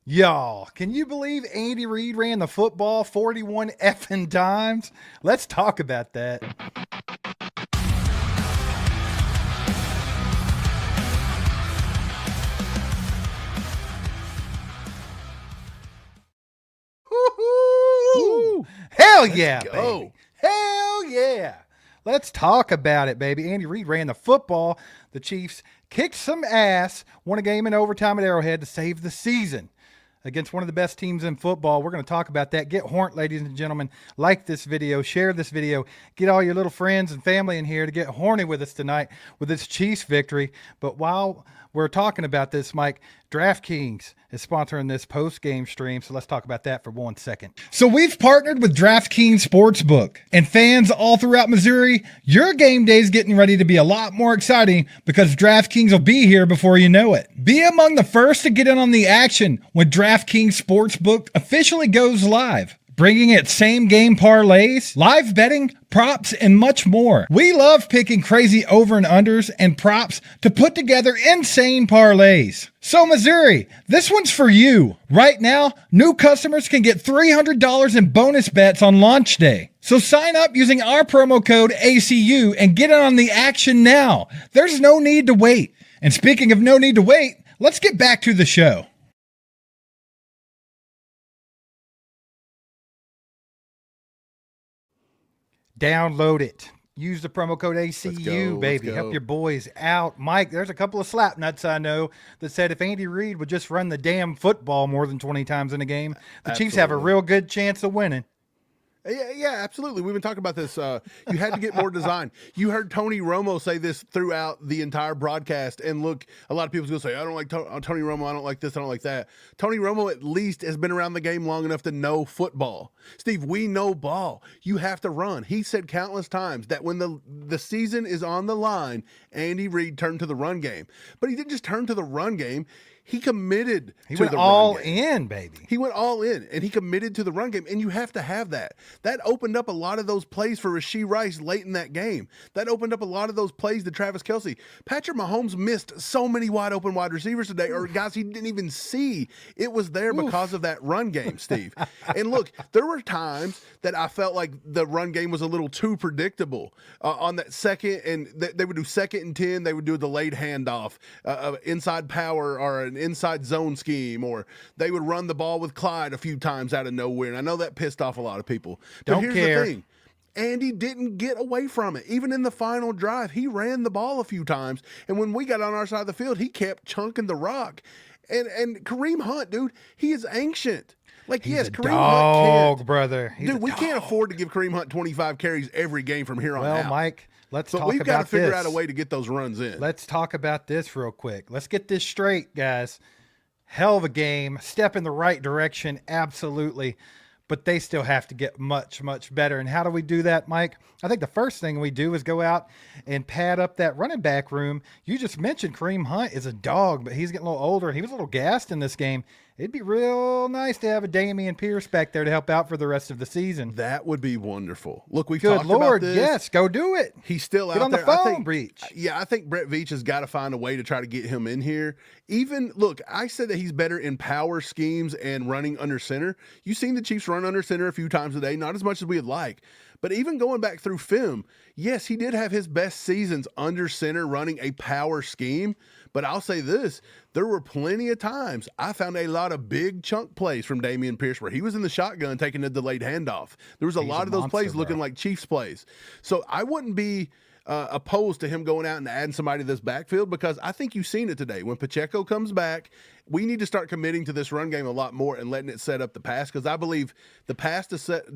Y'all, can you believe Andy Reid ran the football 41 effing times? Let's talk about that. Woo-hoo! Hell yeah, baby. Hell yeah. Let's talk about it, baby. Andy Reid ran the football. The Chiefs kicked some ass, won a game in overtime at Arrowhead to save the season against one of the best teams in football. We're going to talk about that. Get horned, ladies and gentlemen. Like this video. Share this video. Get all your little friends and family in here to get horny with us tonight with this Chiefs victory. But while we're talking about this, Mike, DraftKings is sponsoring this post-game stream, so let's talk about that for 1 second. So we've partnered with DraftKings Sportsbook, and fans all throughout Missouri, your game day is getting ready to be a lot more exciting because DraftKings will be here before you know it. Be among the first to get in on the action when DraftKings Sportsbook officially goes live, bringing it same-game parlays, live betting, props, and much more. We love picking crazy over and unders and props to put together insane parlays. So Missouri, this one's for you. Right now, new customers can get $300 in bonus bets on launch day. So sign up using our promo code ACU and get in on the action now. There's no need to wait. And speaking of no need to wait, let's get back to the show. Download it. Use the promo code ACU, baby. Help your boys out. Mike, there's a couple of slap nuts I know that said if Andy Reid would just run the damn football more than 20 times in a game, the Chiefs have a real good chance of winning. Yeah, absolutely. We've been talking about this. You had to get more design. You heard Tony Romo say this throughout the entire broadcast. And look, a lot of people's going to say, I don't like Tony Romo. I don't like this. I don't like that. Tony Romo at least has been around the game long enough to know football. Steve, we know ball. You have to run. He said countless times that when the season is on the line, Andy Reid turned to the run game. But he didn't just turn to the run game. He committed to the run game. He went all in, baby. He went all in, and he committed to the run game, and you have to have that. That opened up a lot of those plays for Rashee Rice late in that game. That opened up a lot of those plays to Travis Kelce. Patrick Mahomes missed so many wide-open wide receivers today, or guys he didn't even see. It was there because of that run game, Steve. And look, there were times that I felt like the run game was a little too predictable. On that second, and they would do 2nd and 10, they would do a delayed handoff, inside power, or an inside zone scheme, or they would run the ball with Clyde a few times out of nowhere. And I know that pissed off a lot of people. But here's the thing. Andy didn't get away from it. Even in the final drive, he ran the ball a few times. And when we got on our side of the field, he kept chunking the rock. And Kareem Hunt, dude, he is ancient. Like, He's yes, a Kareem dog, Hunt can't. brother. Dude, we can't afford to give Kareem Hunt 25 carries every game from here on out. Well, Mike, let's talk about this. But we've got to figure out a way to get those runs in. Let's talk about this real quick. Let's get this straight, guys. Hell of a game. Step in the right direction, absolutely. But they still have to get much, much better. And how do we do that, Mike? I think the first thing we do is go out and pad up that running back room. You just mentioned Kareem Hunt is a dog, but he's getting a little older. He was a little gassed in this game. It'd be real nice to have a Damian Pierce back there to help out for the rest of the season. That would be wonderful. Look, we've Good talked Lord, about this. yes, go do it. He's still Get out on there. the phone, Breach. Yeah, I think Brett Veach has got to find a way to try to get him in here. Even, look, I said that he's better in power schemes and running under center. You've seen the Chiefs run under center a few times a day, not as much as we'd like. But even going back through film, yes, he did have his best seasons under center running a power scheme. But I'll say this, there were plenty of times I found a lot of big chunk plays from Damian Pierce where he was in the shotgun taking a delayed handoff. There was a lot of those plays looking like Chiefs plays. So I wouldn't be opposed to him going out and adding somebody to this backfield, because I think you've seen it today. When Pacheco comes back, we need to start committing to this run game a lot more and letting it set up the pass, because I believe the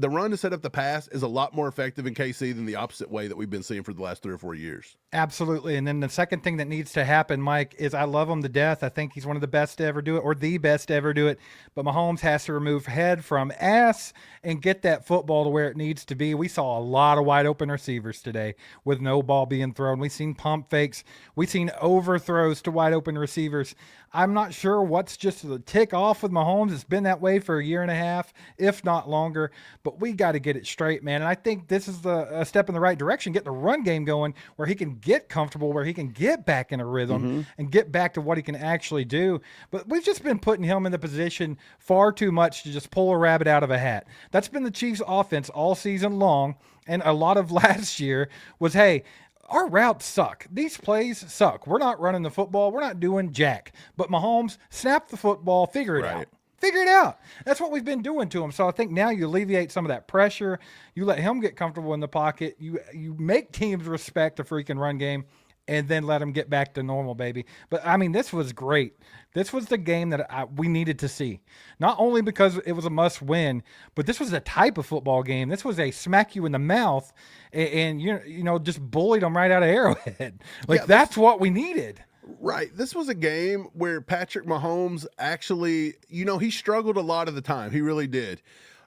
run to set up the pass is a lot more effective in KC than the opposite way that we've been seeing for the last 3 or 4 years. Absolutely. And then the second thing that needs to happen, Mike, is I love him to death. I think he's one of the best to ever do it, or the best to ever do it. But Mahomes has to remove head from ass and get that football to where it needs to be. We saw a lot of wide open receivers today with no ball being thrown. We've seen pump fakes. We've seen overthrows to wide open receivers. I'm not sure what's just the tick off with Mahomes. It's been that way for a year and a half, if not longer. But we got to get it straight, man. And I think this is a step in the right direction, get the run game going where he can get comfortable, where he can get back in a rhythm and get back to what he can actually do. But we've just been putting him in the position far too much to just pull a rabbit out of a hat. That's been the Chiefs' offense all season long. And a lot of last year was, hey, our routes suck. These plays suck. We're not running the football. We're not doing jack. But Mahomes, snap the football, figure it out. Figure it out. That's what we've been doing to him. So I think now you alleviate some of that pressure. You let him get comfortable in the pocket. You make teams respect the freaking run game, and then let him get back to normal, baby. But, I mean, this was great. This was the game that we needed to see. Not only because it was a must-win, but this was a type of football game. This was a smack you in the mouth and you know, just bullied them right out of Arrowhead. Like, that's what we needed. Right. This was a game where Patrick Mahomes actually, you know, he struggled a lot of the time. He really did.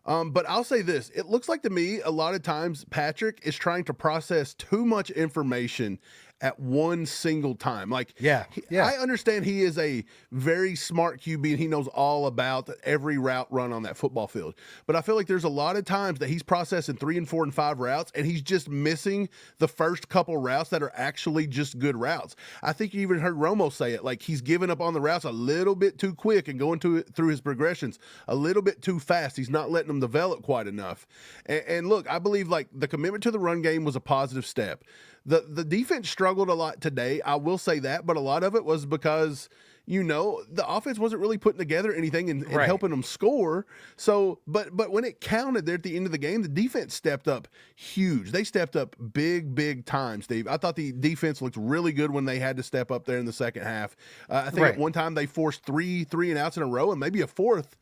But I'll say this. It looks like to me a lot of times Patrick is trying to process too much information at one single time. Like, I understand he is a very smart QB and he knows all about every route run on that football field. But I feel like there's a lot of times that he's processing 3 and 4 and 5 routes and he's just missing the first couple routes that are actually just good routes. I think you even heard Romo say it, like he's giving up on the routes a little bit too quick and going through his progressions a little bit too fast. He's not letting them develop quite enough. And look, I believe like the commitment to the run game was a positive step. The defense struggled a lot today. I will say that, but a lot of it was because, you know, the offense wasn't really putting together anything and helping them score. So, but when it counted there at the end of the game, the defense stepped up huge. They stepped up big time, Steve. I thought the defense looked really good when they had to step up there in the second half. I think at one time they forced three and outs in a row and maybe a fourth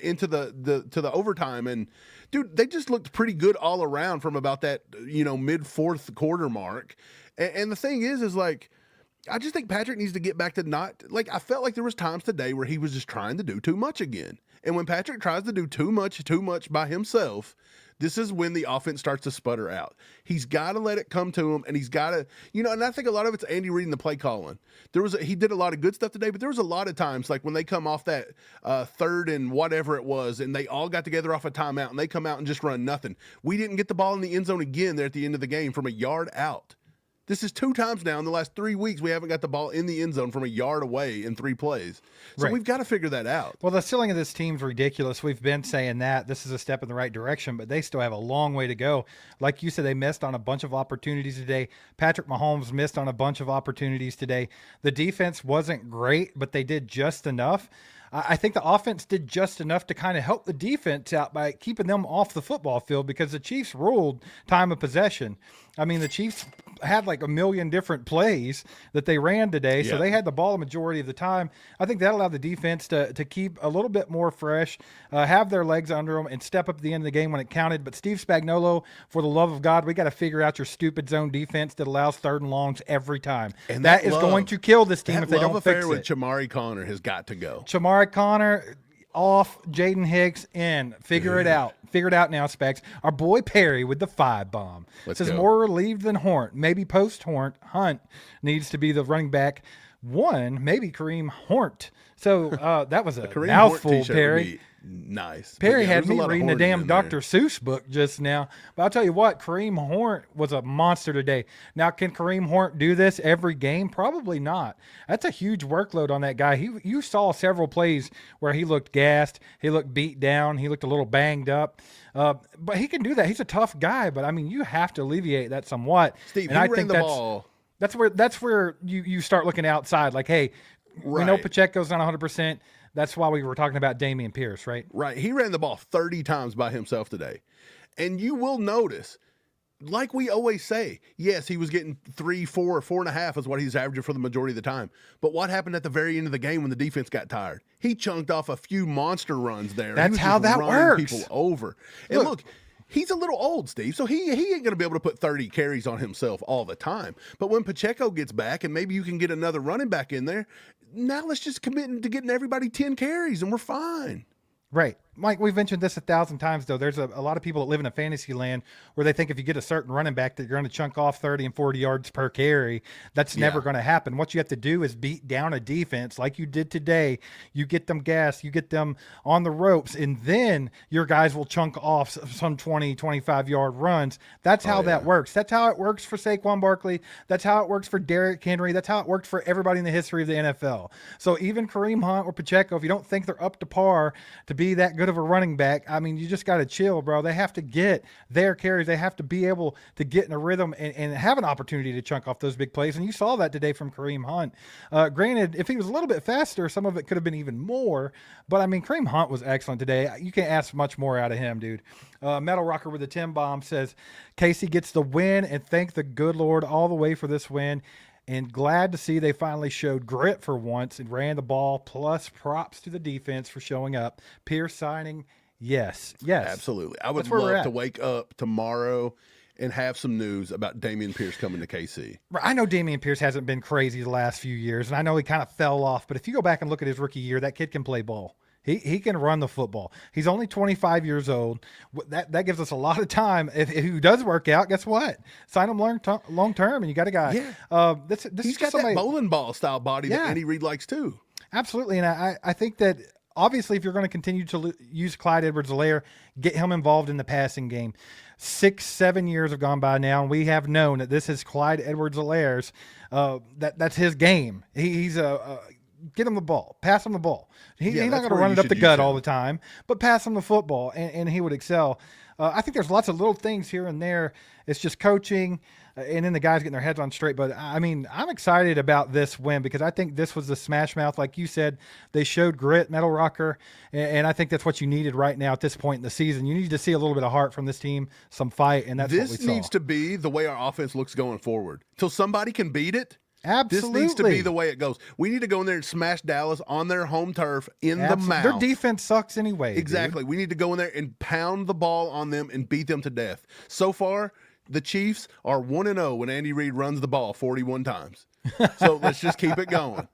into the overtime. And dude, they just looked pretty good all around from about that, you know, mid fourth quarter mark. And the thing is like, I just think Patrick needs to get back to not, like, I felt like there was times today where he was just trying to do too much again. And when Patrick tries to do too much by himself, this is when the offense starts to sputter out. He's got to let it come to him, and he's got to, you know, and I think a lot of it's Andy reading the play calling. He did a lot of good stuff today, but there was a lot of times, like when they come off that third and whatever it was, and they all got together off a timeout, and they come out and just run nothing. We didn't get the ball in the end zone again there at the end of the game from a yard out. This is 2 times now in the last 3 weeks we haven't got the ball in the end zone from a yard away in 3 plays. So we've got to figure that out. Well, the ceiling of this team's ridiculous. We've been saying that. This is a step in the right direction, but they still have a long way to go. Like you said, they missed on a bunch of opportunities today. Patrick Mahomes missed on a bunch of opportunities today. The defense wasn't great, but they did just enough. I think the offense did just enough to kind of help the defense out by keeping them off the football field because the Chiefs ruled time of possession. I mean, the Chiefs had like a million different plays that they ran today, so they had the ball a majority of the time. I think that allowed the defense to keep a little bit more fresh, have their legs under them, and step up at the end of the game when it counted. But Steve Spagnuolo, for the love of God, we got to figure out your stupid zone defense that allows 3rd and longs every time. And that is going to kill this team if they don't fix it. That love affair with Chamari Connor has got to go. Chamari Connor off, Jaden Hicks in. Figure it out. Figure it out now, Specs. Our boy Perry with the 5 bomb. Says more relieved than Hornt. Maybe post Hornt. Hunt needs to be the running back 1. Maybe Kareem Hornt. So that was a mouthful, Perry. Nice. Perry had me reading a damn Dr. Seuss book just now. But I'll tell you what, Kareem Hornt was a monster today. Now, can Kareem Hornt do this every game? Probably not. That's a huge workload on that guy. You saw several plays where he looked gassed, he looked beat down, he looked a little banged up. But he can do that. He's a tough guy, but I mean, you have to alleviate that somewhat. Steve, and I think the ball. That's where you start looking outside. Like, hey, we know Pacheco's not 100%. That's why we were talking about Dameon Pierce, right? Right. He ran the ball 30 times by himself today. And you will notice, like we always say, yes, he was getting 3, 4, 4.5 is what he's averaging for the majority of the time. But what happened at the very end of the game when the defense got tired? He chunked off a few monster runs there. That's how that works. People over. And look, he's a little old, Steve, so he ain't going to be able to put 30 carries on himself all the time. But when Pacheco gets back and maybe you can get another running back in there, now let's just commit to getting everybody 10 carries and we're fine. Right. Mike, we've mentioned this 1,000 times, though. There's a lot of people that live in a fantasy land where they think if you get a certain running back that you're going to chunk off 30 and 40 yards per carry. That's never going to happen. What you have to do is beat down a defense like you did today. You get them gassed, you get them on the ropes, and then your guys will chunk off some 20, 25-yard runs. That's how that works. That's how it works for Saquon Barkley. That's how it works for Derrick Henry. That's how it worked for everybody in the history of the NFL. So even Kareem Hunt or Pacheco, if you don't think they're up to par to be that good of a running back, I mean, you just got to chill, bro. They have to get their carries. They have to be able to get in a rhythm and have an opportunity to chunk off those big plays. And you saw that today from Kareem Hunt. Granted, if he was a little bit faster, some of it could have been even more. But I mean, Kareem Hunt was excellent today. You can't ask much more out of him, dude. Metal Rocker with the 10 bomb says, Casey gets the win and thank the good Lord all the way for this win. And glad to see they finally showed grit for once and ran the ball. Plus, props to the defense for showing up. Pierce signing, yes. Absolutely. I would love to wake up tomorrow and have some news about Dameon Pierce coming to KC. I know Dameon Pierce hasn't been crazy the last few years, and I know he kind of fell off. But if you go back and look at his rookie year, that kid can play ball. He can run the football. He's only 25 years old. That gives us a lot of time. If he does work out, guess what? Sign him long term, and you got a guy. Yeah. This He's got that bowling ball style body that Andy Reid likes too. Absolutely, and I think that obviously if you're going to continue to use Clyde Edwards-Helaire, get him involved in the passing game. 6-7 years have gone by now, and we have known that this is Clyde Edwards-Helaire's. That's his game. He's a get him the ball, pass him the ball. He's not going to run it up the gut all the time, but pass him the football, and he would excel. I think there's lots of little things here and there. It's just coaching, and then the guys getting their heads on straight. But, I mean, I'm excited about this win because I think this was the smash mouth. Like you said, they showed grit, Metal Rocker, and I think that's what you needed right now at this point in the season. You need to see a little bit of heart from this team, some fight, and that's what we saw. This needs to be the way our offense looks going forward. Till somebody can beat it. Absolutely. This needs to be the way it goes. We need to go in there and smash Dallas on their home turf in the mouth. Their defense sucks anyway. Exactly. Dude. We need to go in there and pound the ball on them and beat them to death. So far, the Chiefs are 1-0 when Andy Reid runs the ball 41 times. So let's just keep it going.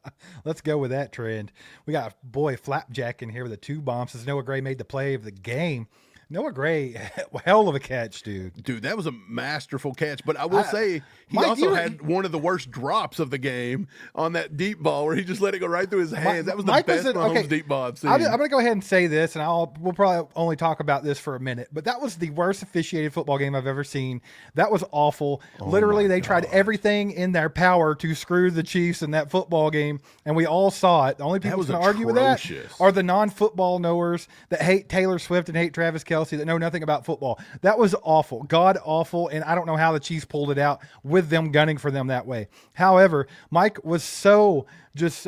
Let's go with that trend. We got boy Flapjack in here with a 2 bomb. Says Noah Gray made the play of the game. Noah Gray, hell of a catch, dude. Dude, that was a masterful catch. But I will say, he also had one of the worst drops of the game on that deep ball where he just let it go right through his hands. That was the best Mahomes deep ball I've seen. I'm going to go ahead and say this, and we'll probably only talk about this for a minute. But that was the worst officiated football game I've ever seen. That was awful. Literally, they tried everything in their power to screw the Chiefs in that football game, and we all saw it. The only people who can argue with that are the non-football knowers that hate Taylor Swift and hate Travis Kelce that know nothing about football. That was awful, god awful, and I don't know how the Chiefs pulled it out with them gunning for them that way. However, Mike was so just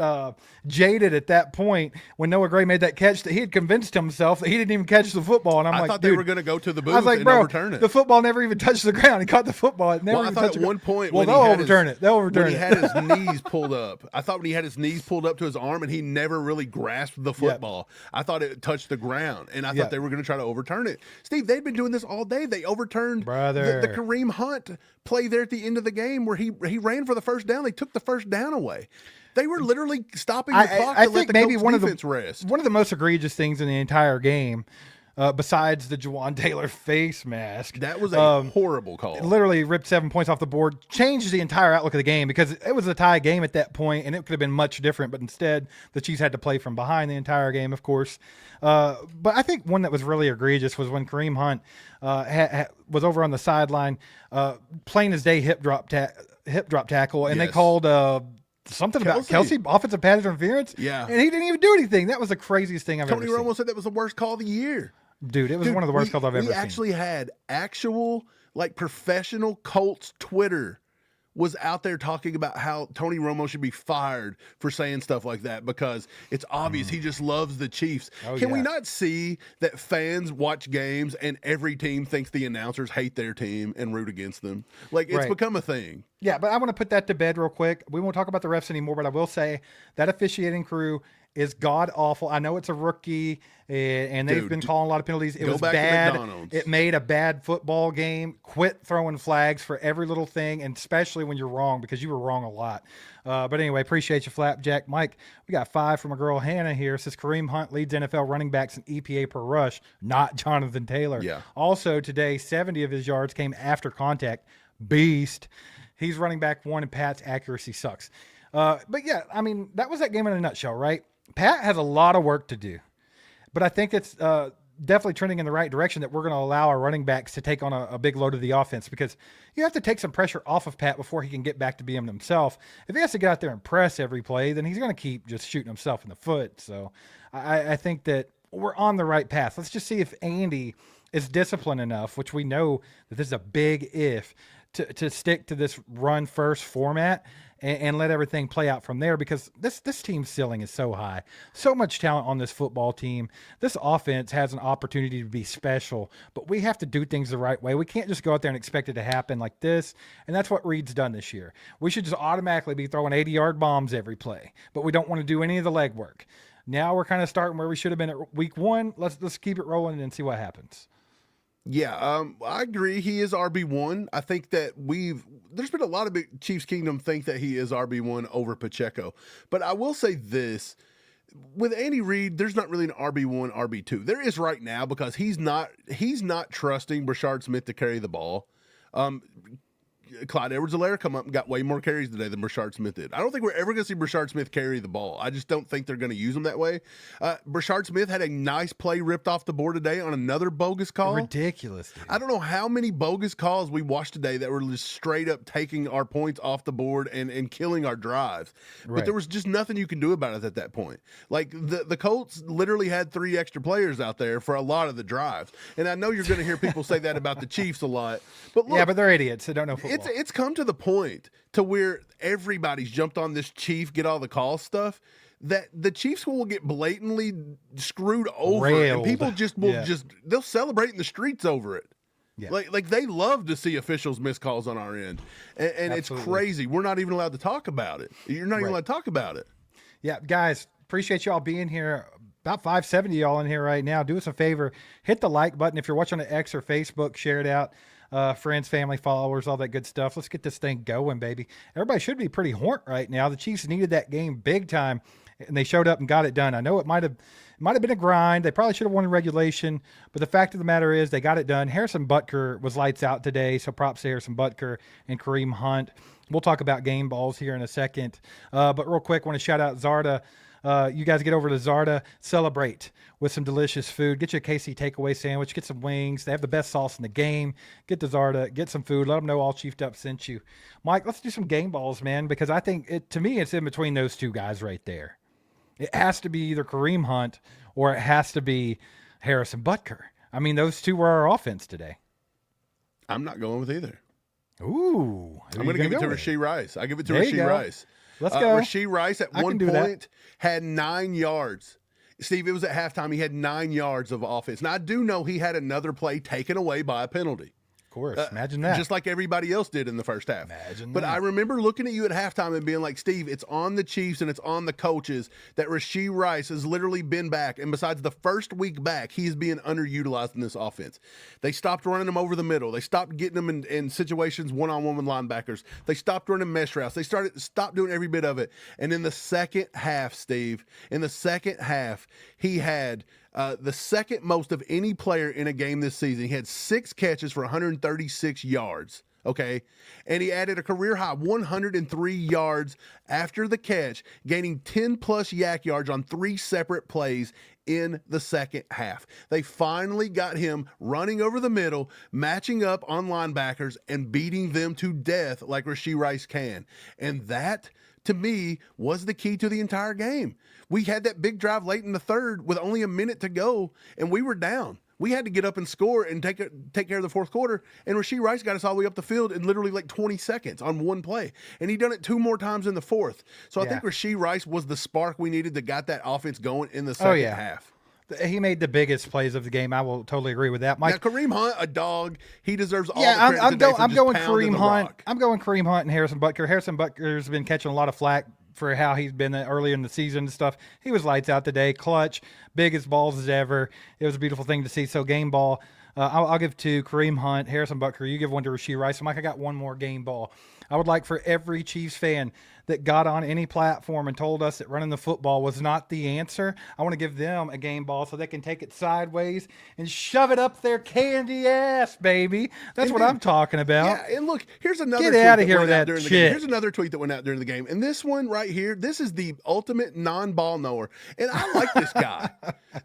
jaded at that point when Noah Gray made that catch that he had convinced himself that he didn't even catch the football. And I thought they were going to go to the booth and overturn it. The football never even touched the ground. He caught the football. It never I thought at one point they'll overturn it. They'll overturn it. When he had his knees pulled up. I thought when he had his knees pulled up to his arm and he never really grasped the football. I thought it touched the ground, and I thought they were going to try to overturn it. Steve, they'd been doing this all day. They overturned the Kareem Hunt play there at the end of the game where he ran for the first down. They took the first down away. They were literally stopping the clock to let the Colts defense rest. One of the most egregious things in the entire game, besides the Jawan Taylor face mask. That was a horrible call. It literally ripped 7 points off the board, changed the entire outlook of the game because it was a tie game at that point, and it could have been much different. But instead, the Chiefs had to play from behind the entire game, of course. But I think one that was really egregious was when Kareem Hunt was over on the sideline, plain as day hip drop tackle, and they called something about Kelce offensive pass interference. Yeah. And he didn't even do anything. That was the craziest thing I've ever seen. Tony Romo said that was the worst call of the year. Dude, it was one of the worst calls I've ever seen. We actually had professional Colts Twitter was out there talking about how Tony Romo should be fired for saying stuff like that because it's obvious he just loves the Chiefs. Can we not see that fans watch games and every team thinks the announcers hate their team and root against them? Like, it's become a thing. Yeah, but I want to put that to bed real quick. We won't talk about the refs anymore, but I will say that officiating crew is god awful. I know it's a rookie, and they've been calling a lot of penalties. It was back bad. to McDonald's. It made a bad football game. Quit throwing flags for every little thing, and especially when you're wrong, because you were wrong a lot. But anyway, appreciate you, Flapjack. Mike, we got 5 from a girl, Hannah, here. It says Kareem Hunt leads NFL running backs in EPA per rush, not Jonathan Taylor. Yeah. Also, today, 70 of his yards came after contact. Beast. He's running back 1, and Pat's accuracy sucks. But yeah, I mean, that was that game in a nutshell, right? Pat has a lot of work to do, but I think it's definitely trending in the right direction that we're going to allow our running backs to take on a big load of the offense, because you have to take some pressure off of Pat before he can get back to being himself. If he has to get out there and press every play, then he's going to keep just shooting himself in the foot. So I think that we're on the right path. Let's just see if Andy is disciplined enough, which we know that this is a big if, to stick to this run first format and let everything play out from there, because this team's ceiling is so high. So much talent on this football team. This offense has an opportunity to be special, but we have to do things the right way. We can't just go out there and expect it to happen like this, and that's what Reed's done this year. We should just automatically be throwing 80-yard bombs every play, but we don't want to do any of the legwork. Now we're kind of starting where we should have been at week 1. Let's keep it rolling and see what happens. Yeah, I agree. He is RB1. I think that there's been a lot of big Chiefs Kingdom think that he is RB1 over Pacheco. But I will say this, with Andy Reid, there's not really an RB1, RB2. There is right now, because he's not trusting Brashard Smith to carry the ball. Clyde Edwards-Helaire come up and got way more carries today than Brashard Smith did. I don't think we're ever going to see Brashard Smith carry the ball. I just don't think they're going to use him that way. Brashard Smith had a nice play ripped off the board today on another bogus call. Ridiculous, dude. I don't know how many bogus calls we watched today that were just straight up taking our points off the board and killing our drives. Right. But there was just nothing you can do about it at that point. Like, the Colts literally had 3 extra players out there for a lot of the drives. And I know you're going to hear people say that about the Chiefs a lot. But look, yeah, but they're idiots. They don't know football. It's come to the point to where everybody's jumped on this Chief get all the calls stuff, that the Chiefs will get blatantly screwed over, Railed. and people just will they'll celebrate in the streets over it. Yeah. Like they love to see officials miss calls on our end, and it's crazy. We're not even allowed to talk about it. You're not even allowed to talk about it. Yeah, guys, appreciate y'all being here. About 570 y'all in here right now. Do us a favor, hit the like button. If you're watching on X or Facebook, share it out. Friends, family, followers, all that good stuff. Let's get this thing going, baby. Everybody should be pretty horned right now. The Chiefs needed that game big time, and they showed up and got it done. I know it might have been a grind. They probably should have won in regulation, but the fact of the matter is they got it done. Harrison Butker was lights out today, so props to Harrison Butker and Kareem Hunt. We'll talk about game balls here in a second, but real quick, want to shout out Zarda. You guys get over to Zarda, celebrate with some delicious food. Get you a KC takeaway sandwich, get some wings. They have the best sauce in the game. Get to Zarda, get some food. Let them know All Chiefed Up sent you. Mike, let's do some game balls, man, because I think, to me, it's in between those two guys right there. It has to be either Kareem Hunt or it has to be Harrison Butker. I mean, those two were our offense today. I'm not going with either. Ooh. I'm going to give it to Rashee Rice. I give it to Rashee Rice. Let's go. Rashee Rice at one point had 9 yards. Steve, it was at halftime. He had 9 yards of offense. Now, I do know he had another play taken away by a penalty. Of course. Imagine that. Just like everybody else did in the first half. Imagine but that. I remember looking at you at halftime and being like, Steve, it's on the Chiefs and it's on the coaches that Rashee Rice has literally been back. And besides the first week back, he's being underutilized in this offense. They stopped running him over the middle. They stopped getting him in situations one-on-one with linebackers. They stopped running mesh routes. They stopped doing every bit of it. And in the second half, Steve, he had the second most of any player in a game this season. He had 6 catches for 136 yards, okay? And he added a career-high 103 yards after the catch, gaining 10-plus yak yards on 3 separate plays in the second half. They finally got him running over the middle, matching up on linebackers, and beating them to death like Rashee Rice can. And that, to me, was the key to the entire game. We had that big drive late in the third with only a minute to go, and we were down. We had to get up and score and take care of the fourth quarter, and Rashee Rice got us all the way up the field in literally like 20 seconds on one play. And he done it 2 more times in the fourth. So I think Rashee Rice was the spark we needed that got that offense going in the second half. He made the biggest plays of the game. I will totally agree with that. Mike, now, Kareem Hunt, a dog, he deserves all the yeah, credit today for I'm just going pounding Kareem the Hunt. rock. I'm going Kareem Hunt and Harrison Butker. Harrison Butker's been catching a lot of flack for how he's been early in the season and stuff. He was lights out today, clutch, big as balls as ever. It was a beautiful thing to see. So game ball, I'll give 2. Kareem Hunt, Harrison Butker. You give 1 to Rashee Rice. So Mike, I got 1 more game ball. I would like for every Chiefs fan that got on any platform and told us that running the football was not the answer, I want to give them a game ball so they can take it sideways and shove it up their candy ass, baby. That's what I'm talking about. Yeah, and look, here's another Get tweet out of that here went with out that during the shit. game. Here's another tweet that went out during the game. And this one right here, this is the ultimate non-ball knower. And I like this guy.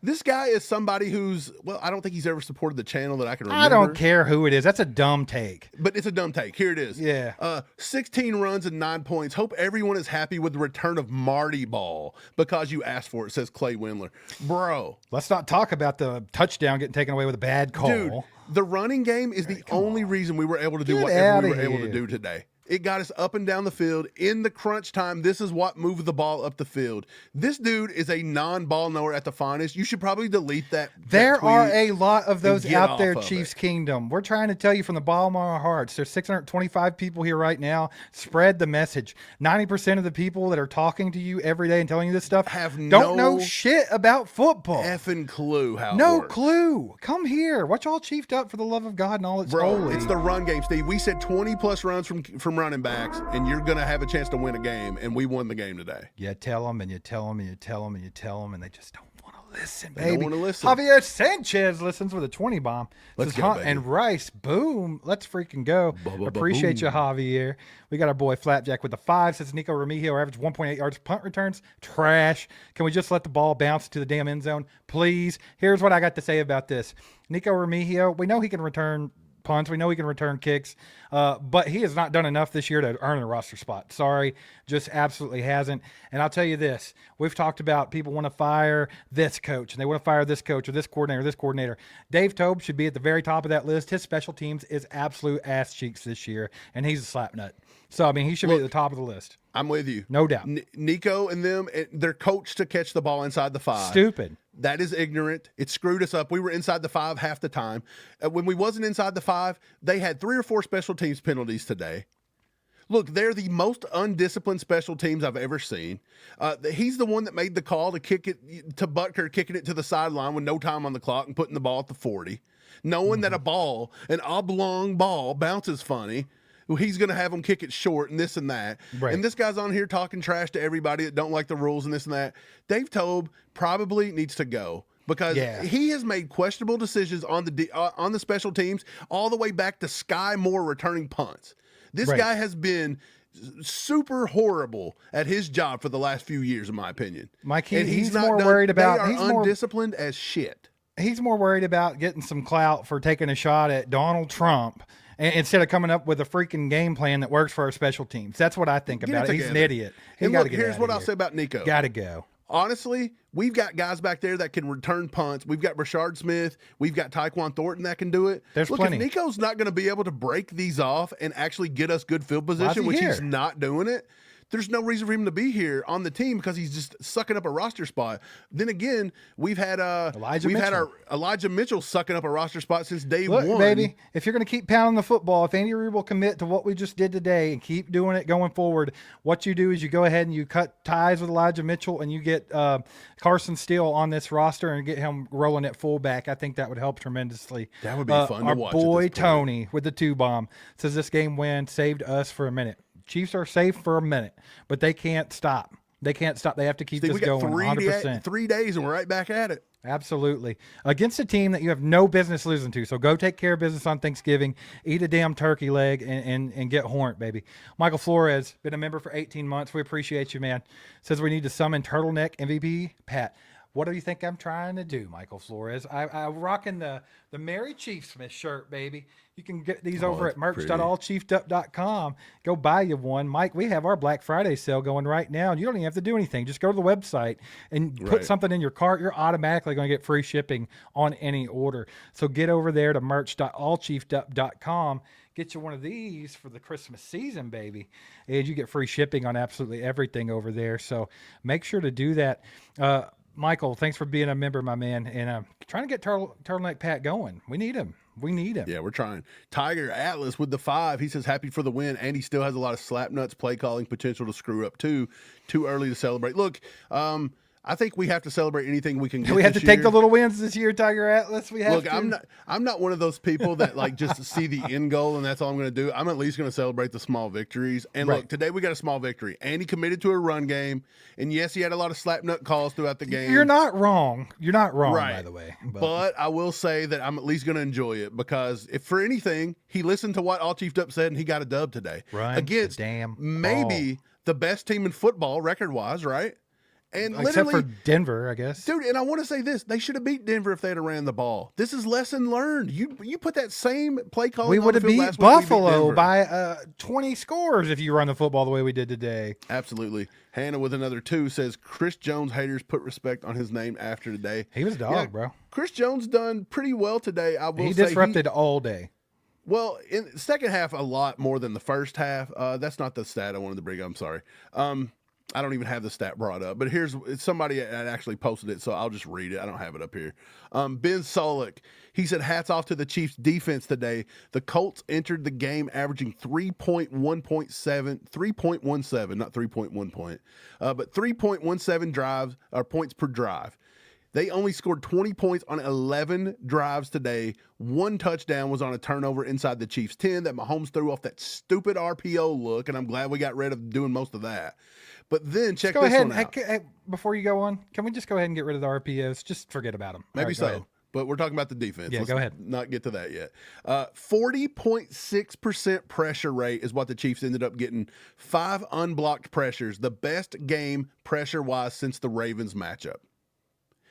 This guy is somebody who's, well, I don't think he's ever supported the channel that I can remember. I don't care who it is. That's a dumb take. But it's a dumb take. Here it is. Yeah. 16 runs and 9 points. Hope everyone is happy with the return of Marty Ball because you asked for it, says Clay Windler. Bro. Let's not talk about the touchdown getting taken away with a bad call. Dude, the running game is the only reason we were able to do Get whatever we outta were able here. to do today. It got us up and down the field in the crunch time. This is what moved the ball up the field. This dude is a non-ball knower at the finest. You should probably delete that. There are a lot of those get out off there, of Chiefs it. Kingdom. We're trying to tell you from the bottom of our hearts. There's 625 people here right now. Spread the message. 90% of the people that are talking to you every day and telling you this stuff don't know shit about football. Effing clue how it No works. clue. Come here. Watch all chiefed up for the love of God and all its Bro, holy. it's the run game, Steve. We said 20-plus runs from running backs, and you're going to have a chance to win a game, and we won the game today. You tell them and you tell them and you tell them and you tell them, and they just don't want to listen, They baby. don't wanna listen. Javier Sanchez listens with a 20 bomb. Let's Says go, Hunt baby. and Rice. Boom. Let's freaking go. Appreciate you, Javier. We got our boy Flapjack with the 5. Says Nico Remigio average 1.8 yards punt returns. Trash. Can we just let the ball bounce to the damn end zone, please? Here's what I got to say about this. Nico Remigio, we know he can return punts. We know he can return kicks, but he has not done enough this year to earn a roster spot. Sorry, just absolutely hasn't. And I'll tell you this, we've talked about people want to fire this coach, and they want to fire this coach or this coordinator. Dave Tobe should be at the very top of that list. His special teams is absolute ass cheeks this year, and he's a slap nut. So, I mean, he should be at the top of the list. I'm with you. No doubt. Nico and them, they're coached to catch the ball inside the 5. Stupid. That is ignorant. It screwed us up. We were inside the 5 half the time. When we wasn't inside the 5, they had 3 or 4 special teams penalties today. Look, they're the most undisciplined special teams I've ever seen. He's the one that made the call to kick it to Butker, kicking it to the sideline with no time on the clock and putting the ball at the 40. Knowing that an oblong ball bounces funny. He's going to have them kick it short and this and that. Right. And this guy's on here talking trash to everybody that don't like the rules and this and that. Dave Tobe probably needs to go because he has made questionable decisions on the special teams all the way back to Sky Moore returning punts. This guy has been super horrible at his job for the last few years, in my opinion. Mike, and he's more worried about... They are undisciplined as shit. He's more worried about getting some clout for taking a shot at Donald Trump instead of coming up with a freaking game plan that works for our special teams. That's what I think about it. He's an idiot. And look, here's what I'll say about Nico. Got to go. Honestly, we've got guys back there that can return punts. We've got Rashard Smith. We've got Tyquan Thornton that can do it. There's plenty. If Nico's not going to be able to break these off and actually get us good field position, which he's not doing it, there's no reason for him to be here on the team because he's just sucking up a roster spot. Then again, we've had Elijah Mitchell sucking up a roster spot since day one. Look, baby, if you're going to keep pounding the football, if Andy Reid will commit to what we just did today and keep doing it going forward, what you do is you go ahead and you cut ties with Elijah Mitchell and you get Carson Steele on this roster and get him rolling at fullback. I think that would help tremendously. That would be fun to watch. Our boy Tony with the 2-bomb says this game win saved us for a minute. Chiefs are safe for a minute, but they can't stop. They can't stop. They have to keep this going 100%. 3 days and we're right back at it. Absolutely. Against a team that you have no business losing to. So go take care of business on Thanksgiving, eat a damn turkey leg, and get horned, baby. Michael Flores, been a member for 18 months. We appreciate you, man. Says we need to summon Turtleneck MVP Pat. What do you think I'm trying to do, Michael Flores? I'm rocking the Merry Chiefsmith shirt, baby. You can get these over at merch.allchiefedup.com. Go buy you one. Mike, we have our Black Friday sale going right now, and you don't even have to do anything. Just go to the website and put something in your cart. You're automatically going to get free shipping on any order. So get over there to merch.allchiefedup.com. Get you one of these for the Christmas season, baby. And you get free shipping on absolutely everything over there. So make sure to do that. Michael, thanks for being a member, my man, and trying to get Turtleneck Pat going. We need him. We need him. Yeah, we're trying. Tiger Atlas with the 5. He says happy for the win, and he still has a lot of slap nuts play calling potential to screw up too. Too early to celebrate. Look, I think we have to celebrate anything we can get. We have this to take year. the little wins this year, Tiger Atlas. We have Look, to. I'm not one of those people that like just see the end goal and that's all I'm going to do. I'm at least going to celebrate the small victories. And Right. look, today we got a small victory. And he committed to a run game. And yes, he had a lot of slap nut calls throughout the game. You're not wrong. You're not wrong, Right. by the way. But I will say that I'm at least going to enjoy it because if for anything, he listened to what All Chiefed Up said and he got a dub today. Run against the damn maybe the best team in football record-wise, right? And except literally, for Denver, I guess. dude, and I want to say this: they should have beat Denver if they'd have ran the ball. This is lesson learned. You put that same play call. We would have beat last week, we beat Buffalo Denver. by 20 scores if you run the football the way we did today. Absolutely. Hannah with another 2 says Chris Jones haters put respect on his name after today. He was a dog, bro. Chris Jones done pretty well today. I will He say disrupted all day. well, in the second half, a lot more than the first half. That's not the stat I wanted to bring up. I'm sorry. I don't even have the stat brought up, but here's somebody that actually posted it, so I'll just read it. I don't have it up here. Ben Solik, he said, hats off to the Chiefs defense today. The Colts entered the game averaging 3.17, not 3.1 point, but 3.17 drives or points per drive. They only scored 20 points on 11 drives today. 1 touchdown was on a turnover inside the Chiefs' 10 that Mahomes threw off that stupid RPO look, and I'm glad we got rid of doing most of that. But then check Go this ahead. one out. Before you go on, can we just go ahead and get rid of the RPOs? Just forget about them. Maybe so. But we're talking about the defense. Yeah, Let's go ahead. not get to that yet. 40.6% pressure rate is what the Chiefs ended up getting. 5 unblocked pressures, the best game pressure-wise since the Ravens matchup.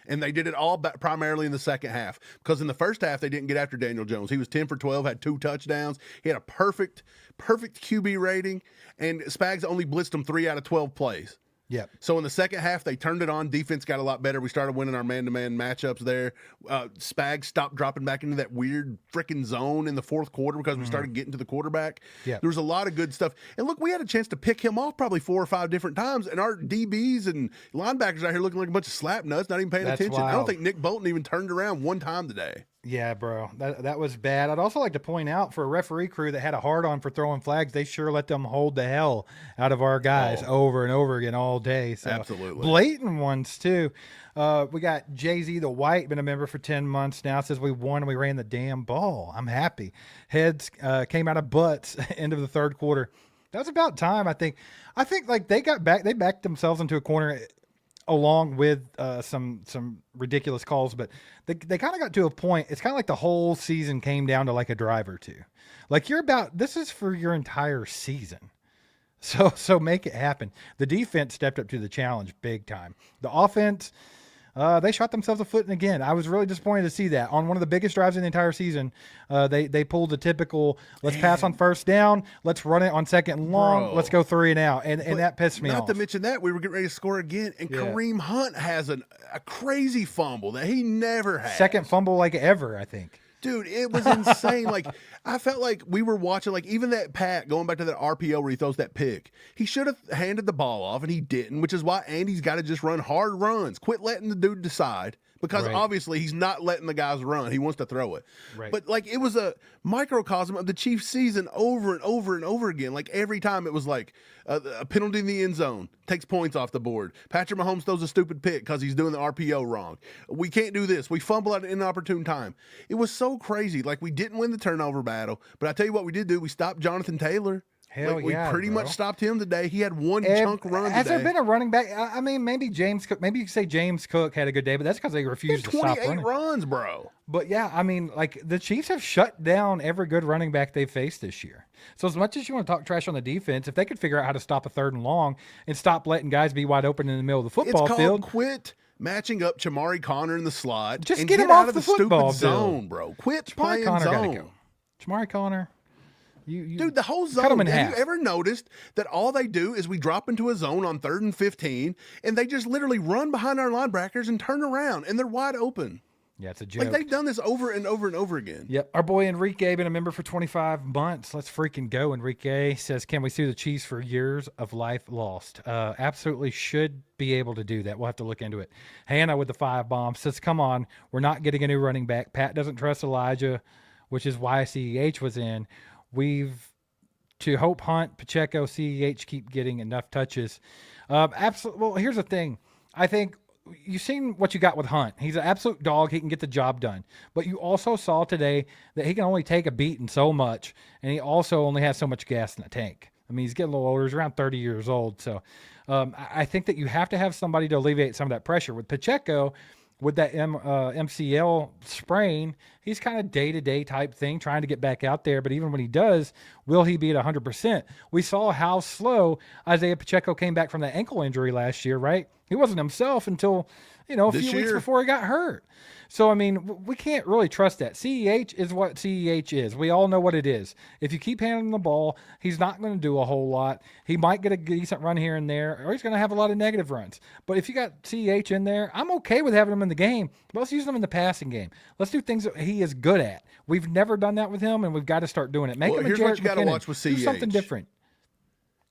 And they did it all primarily in the second half because in the first half, they didn't get after Daniel Jones. He was 10 for 12, had 2 touchdowns. He had a perfect QB rating, and Spags only blitzed him 3 out of 12 plays. Yep. So in the second half, they turned it on. Defense got a lot better. We started winning our man-to-man matchups there. Spags stopped dropping back into that weird freaking zone in the fourth quarter because we started getting to the quarterback. Yep. There was a lot of good stuff. And look, we had a chance to pick him off probably 4 or 5 different times, and our DBs and linebackers out here looking like a bunch of slap nuts, not even paying That's attention. I wild. don't think Nick Bolton even turned around one time today. Yeah, bro. That was bad. I'd also like to point out for a referee crew that had a hard on for throwing flags, they sure let them hold the hell out of our guys over and over again all day. So Absolutely. blatant ones too. We got Jay-Z the White, been a member for 10 months now, says we won and we ran the damn ball. I'm happy. Heads came out of butts end of the third quarter. That was about time, I think. I think like they backed themselves into a corner along with some ridiculous calls, but they kind of got to a point. It's kind of like the whole season came down to like a drive or two. Like this is for your entire season. So make it happen. The defense stepped up to the challenge big time. The offense, they shot themselves a foot in again. I was really disappointed to see that on one of the biggest drives in the entire season. They pulled the typical, let's pass on first down, let's run it on second and long, Bro. let's go 3 and out, and that pissed me off. Not to mention that we were getting ready to score again, and Kareem Hunt has a crazy fumble that he never had. Second fumble like ever, I think. Dude, it was insane. Like, I felt like we were watching, like, even that Pat, going back to that RPO where he throws that pick, he should have handed the ball off, and he didn't, which is why Andy's got to just run hard runs. Quit letting the dude decide, because obviously he's not letting the guys run. He wants to throw it. Right. But, like, it was a microcosm of the Chiefs season over and over and over again. Like, every time it was like a penalty in the end zone takes points off the board. Patrick Mahomes throws a stupid pick because he's doing the RPO wrong. We can't do this. We fumble at an inopportune time. It was so crazy. Like, we didn't win the turnover battle, but I tell you what we did do. We stopped Jonathan Taylor. Hell We yeah, pretty bro. much stopped him today. He had one chunk run Has today. there been a running back? I mean, maybe James Cook. Maybe you could say James Cook had a good day, but that's because they He had refused to stop 28 running. runs, bro. But yeah, I mean, like the Chiefs have shut down every good running back they've faced this year. So as much as you want to talk trash on the defense, if they could figure out how to stop a 3rd and long and stop letting guys be wide open in the middle of the football It's called field, quit matching up Chamari Connor in the slot. Just and get him out off of the stupid football zone, field. bro. Quit Jamari playing Connor zone. gotta go. Jamari Connor, you Dude, the whole cut him zone. in Have half. you ever noticed that all they do is we drop into a zone on 3rd and 15, and they just literally run behind our linebackers and turn around, and they're wide open. Yeah, it's a joke. Like, they've done this over and over and over again. Yep. Our boy Enrique, been a member for 25 months. Let's freaking go. Enrique says, can we sue the Chiefs for years of life lost? Absolutely should be able to do that. We'll have to look into it. Hannah with the 5 bomb says, come on, we're not getting a new running back. Pat doesn't trust Elijah. which is why CEH was in. To hope Hunt, Pacheco, CEH keep getting enough touches. Absolutely. Well, here's the thing. I think you've seen what you got with Hunt. He's an absolute dog. He can get the job done. But you also saw today that he can only take a beating so much, and he also only has so much gas in the tank. I mean, he's getting a little older. He's around 30 years old. So I think that you have to have somebody to alleviate some of that pressure. With Pacheco, with that MCL sprain, he's kind of day-to-day type thing, trying to get back out there. But even when he does, will he be at 100%? We saw how slow Isaiah Pacheco came back from that ankle injury last year, right? He wasn't himself until, a few weeks before he got hurt. So, I mean, we can't really trust that. CEH is what CEH is. We all know what it is. If you keep handing him the ball, he's not going to do a whole lot. He might get a decent run here and there, or he's going to have a lot of negative runs. But if you got CEH in there, I'm okay with having him in the game. But let's use him in the passing game. Let's do things that he is good at. We've never done that with him, and we've got to start doing it. Make him a here's Jarrett what you got to watch with CEH. Do something different.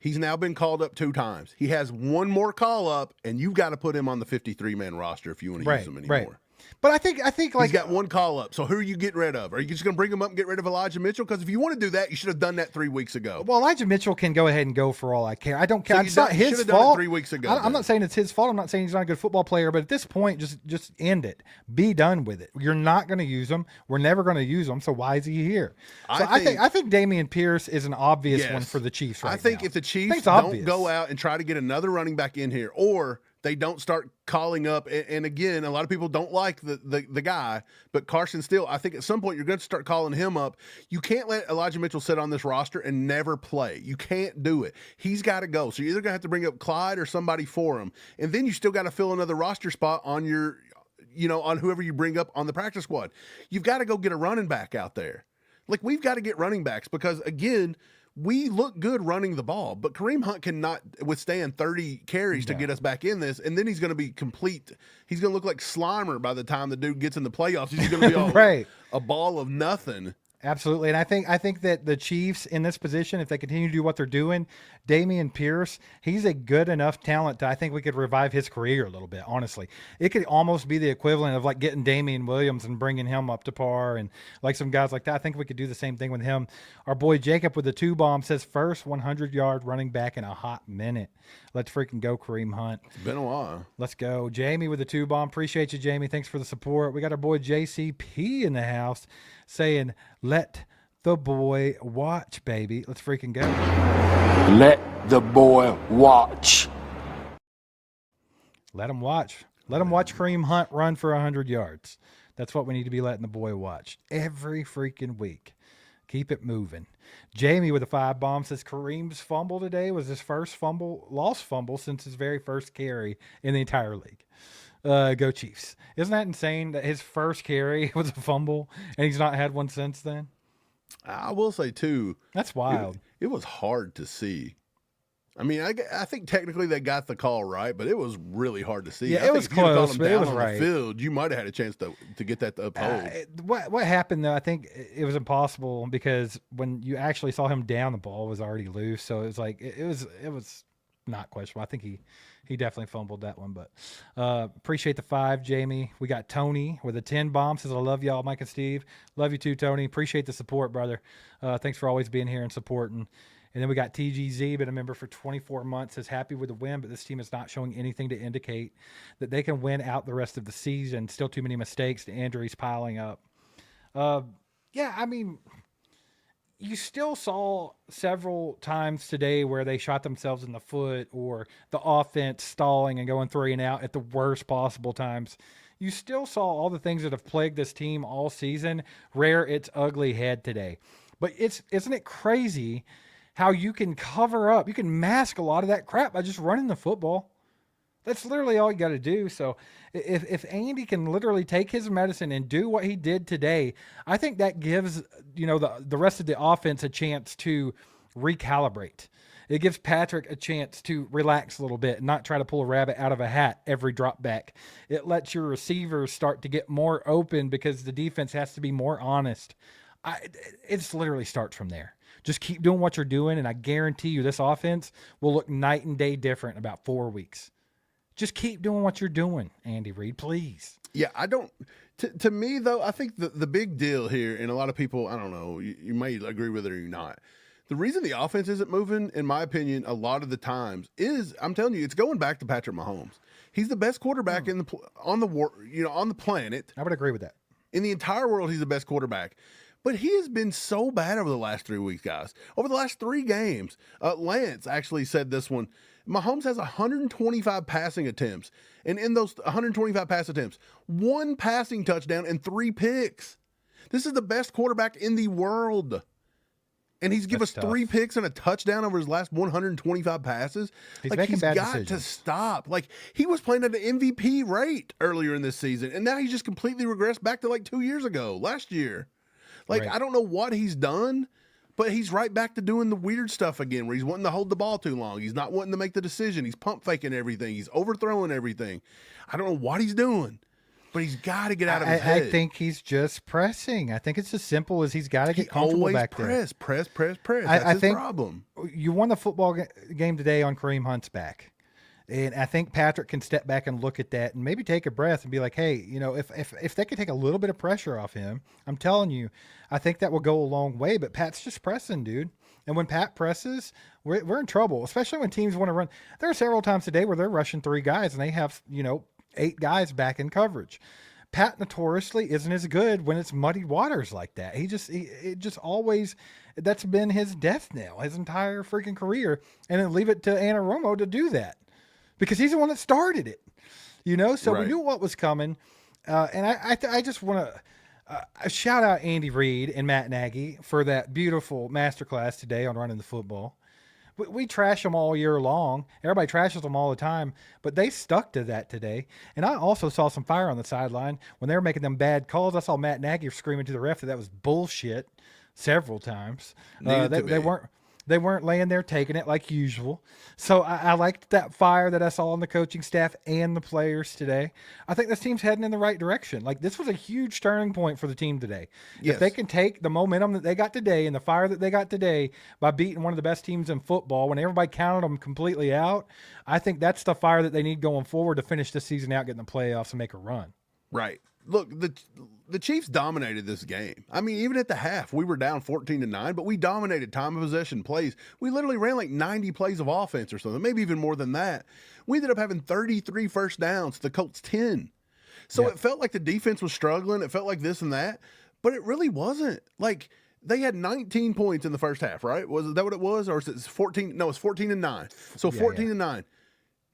He's now been called up 2 times. He has one more call up, and you've got to put him on the 53-man roster if you want to use him anymore. Right. But I think like he's got one call up. So who are you getting rid of? Are you just going to bring him up and get rid of Elijah Mitchell? Because if you want to do that, you should have done that 3 weeks ago. Well, Elijah Mitchell can go ahead and go for all I care. I don't care. So it's not his fault. Done it 3 weeks ago. I'm not saying it's his fault. I'm not saying he's not a good football player. But at this point, just end it. Be done with it. You're not going to use him. We're never going to use him. So why is he here? So I think Dameon Pierce is an obvious one for the Chiefs right now. I think if the Chiefs don't go out and try to get another running back in here, or they don't start calling up, and again, a lot of people don't like the guy, but Carson Steele, I think at some point you're going to start calling him up. You can't let Elijah Mitchell sit on this roster and never play. You can't do it. He's got to go. So you're either going to have to bring up Clyde or somebody for him, and then you still got to fill another roster spot on your, on whoever you bring up on the practice squad. You've got to go get a running back out there. Like, we've got to get running backs because, again, we look good running the ball, but Kareem Hunt cannot withstand 30 carries to get us back in this, and then he's going to be complete. He's going to look like Slimer by the time the dude gets in the playoffs. He's going to be all a ball of nothing. Absolutely. And I think that the Chiefs in this position, if they continue to do what they're doing, Dameon Pierce, he's a good enough talent I think we could revive his career a little bit, honestly. It could almost be the equivalent of like getting Damian Williams and bringing him up to par and like some guys like that. I think we could do the same thing with him. Our boy Jacob with the 2-bomb says first 100-yard running back in a hot minute. Let's freaking go, Kareem Hunt. It's been a while. Let's go. Jamie with the 2-bomb. Appreciate you, Jamie. Thanks for the support. We got our boy JCP in the house saying, let the boy watch, baby. Let's freaking go. Let the boy watch. Let him watch. Let him watch Kareem Hunt run for 100 yards. That's what we need to be letting the boy watch every freaking week. Keep it moving. Jamie with a 5-bomb says Kareem's fumble today was his first lost fumble since his very first carry in the entire league. Go Chiefs. Isn't that insane that his first carry was a fumble and he's not had one since then? I will say, too. That's wild. It was hard to see. I mean, I think technically they got the call right, but it was really hard to see. Yeah, it was close, but it was right. The field, you might have had a chance to get that to uphold. What happened, though, I think it was impossible because when you actually saw him down, the ball was already loose. So it was like it was not questionable. I think he definitely fumbled that one, but appreciate the 5, Jamie. We got Tony with a 10-bomb says, I love y'all, Mike and Steve. Love you too, Tony. Appreciate the support, brother. Thanks for always being here and supporting. And then we got TGZ, been a member for 24 months, says happy with the win, but this team is not showing anything to indicate that they can win out the rest of the season. Still too many mistakes, the injuries piling up. Yeah, I mean, you still saw several times today where they shot themselves in the foot or the offense stalling and going 3 and out at the worst possible times. You still saw all the things that have plagued this team all season rear its ugly head today. But isn't it crazy how you can cover up, you can mask a lot of that crap by just running the football? That's literally all you got to do. So if Andy can literally take his medicine and do what he did today, I think that gives, the rest of the offense a chance to recalibrate. It gives Patrick a chance to relax a little bit and not try to pull a rabbit out of a hat every drop back. It lets your receivers start to get more open because the defense has to be more honest. It literally starts from there. Just keep doing what you're doing, and I guarantee you this offense will look night and day different in about 4 weeks. just keep doing what you're doing, Andy Reid, please. Yeah, I don't. To me, though, I think the big deal here, and a lot of people, I don't know, you may agree with it or you're not. The reason the offense isn't moving, in my opinion, a lot of the times is, I'm telling you, it's going back to Patrick Mahomes. He's the best quarterback on the planet. I would agree with that. In the entire world, he's the best quarterback. But he has been so bad over the last 3 weeks, guys. Over the last 3 games, Lance actually said this one. Mahomes has 125 passing attempts. And in those 125 pass attempts, 1 passing touchdown and 3 picks. This is the best quarterback in the world. And he's given us 3 picks and a touchdown over his last 125 passes. He's got decisions. To stop. Like, he was playing at an MVP rate earlier in this season. And now he's just completely regressed back to like 2 years ago, last year. Like, right. I don't know what he's done, but he's right back to doing the weird stuff again where he's wanting to hold the ball too long. He's not wanting to make the decision. He's pump faking everything. He's overthrowing everything. I don't know what he's doing, but he's got to get out of his head. I think he's just pressing. I think it's as simple as he's got to get comfortable back there. Press. That's his problem. You won the football game today on Kareem Hunt's back. And I think Patrick can step back and look at that and maybe take a breath and be like, hey, you know, if they could take a little bit of pressure off him, I'm telling you, I think that will go a long way. But Pat's just pressing, dude. And when Pat presses, we're in trouble, especially when teams want to run. There are several times today where they're rushing 3 guys and they have, 8 guys back in coverage. Pat notoriously isn't as good when it's muddy waters like that. It just always, that's been his death knell his entire freaking career. And then leave it to Anarumo to do that. Because he's the one that started it, So right. We knew what was coming, and I just want to shout out Andy Reid and Matt Nagy for that beautiful masterclass today on running the football. We trash them all year long. Everybody trashes them all the time, but they stuck to that today. And I also saw some fire on the sideline when they were making them bad calls. I saw Matt Nagy screaming to the ref that was bullshit several times. They weren't laying there taking it like usual. So I liked that fire that I saw on the coaching staff and the players today. I think this team's heading in the right direction. Like, this was a huge turning point for the team today. Yes. If they can take the momentum that they got today and the fire that they got today by beating one of the best teams in football when everybody counted them completely out, I think that's the fire that they need going forward to finish the season out, get in the playoffs, and make a run. Right. Look, the Chiefs dominated this game. I mean, even at the half, we were down 14-9, but we dominated time of possession plays. We literally ran like 90 plays of offense or something, maybe even more than that. We ended up having 33 first downs, the Colts 10. So It felt like the defense was struggling. It felt like this and that, but it really wasn't. Like, they had 19 points in the first half, right? Was that what it was? Or is it 14? No, it's 14-9. So 14-9.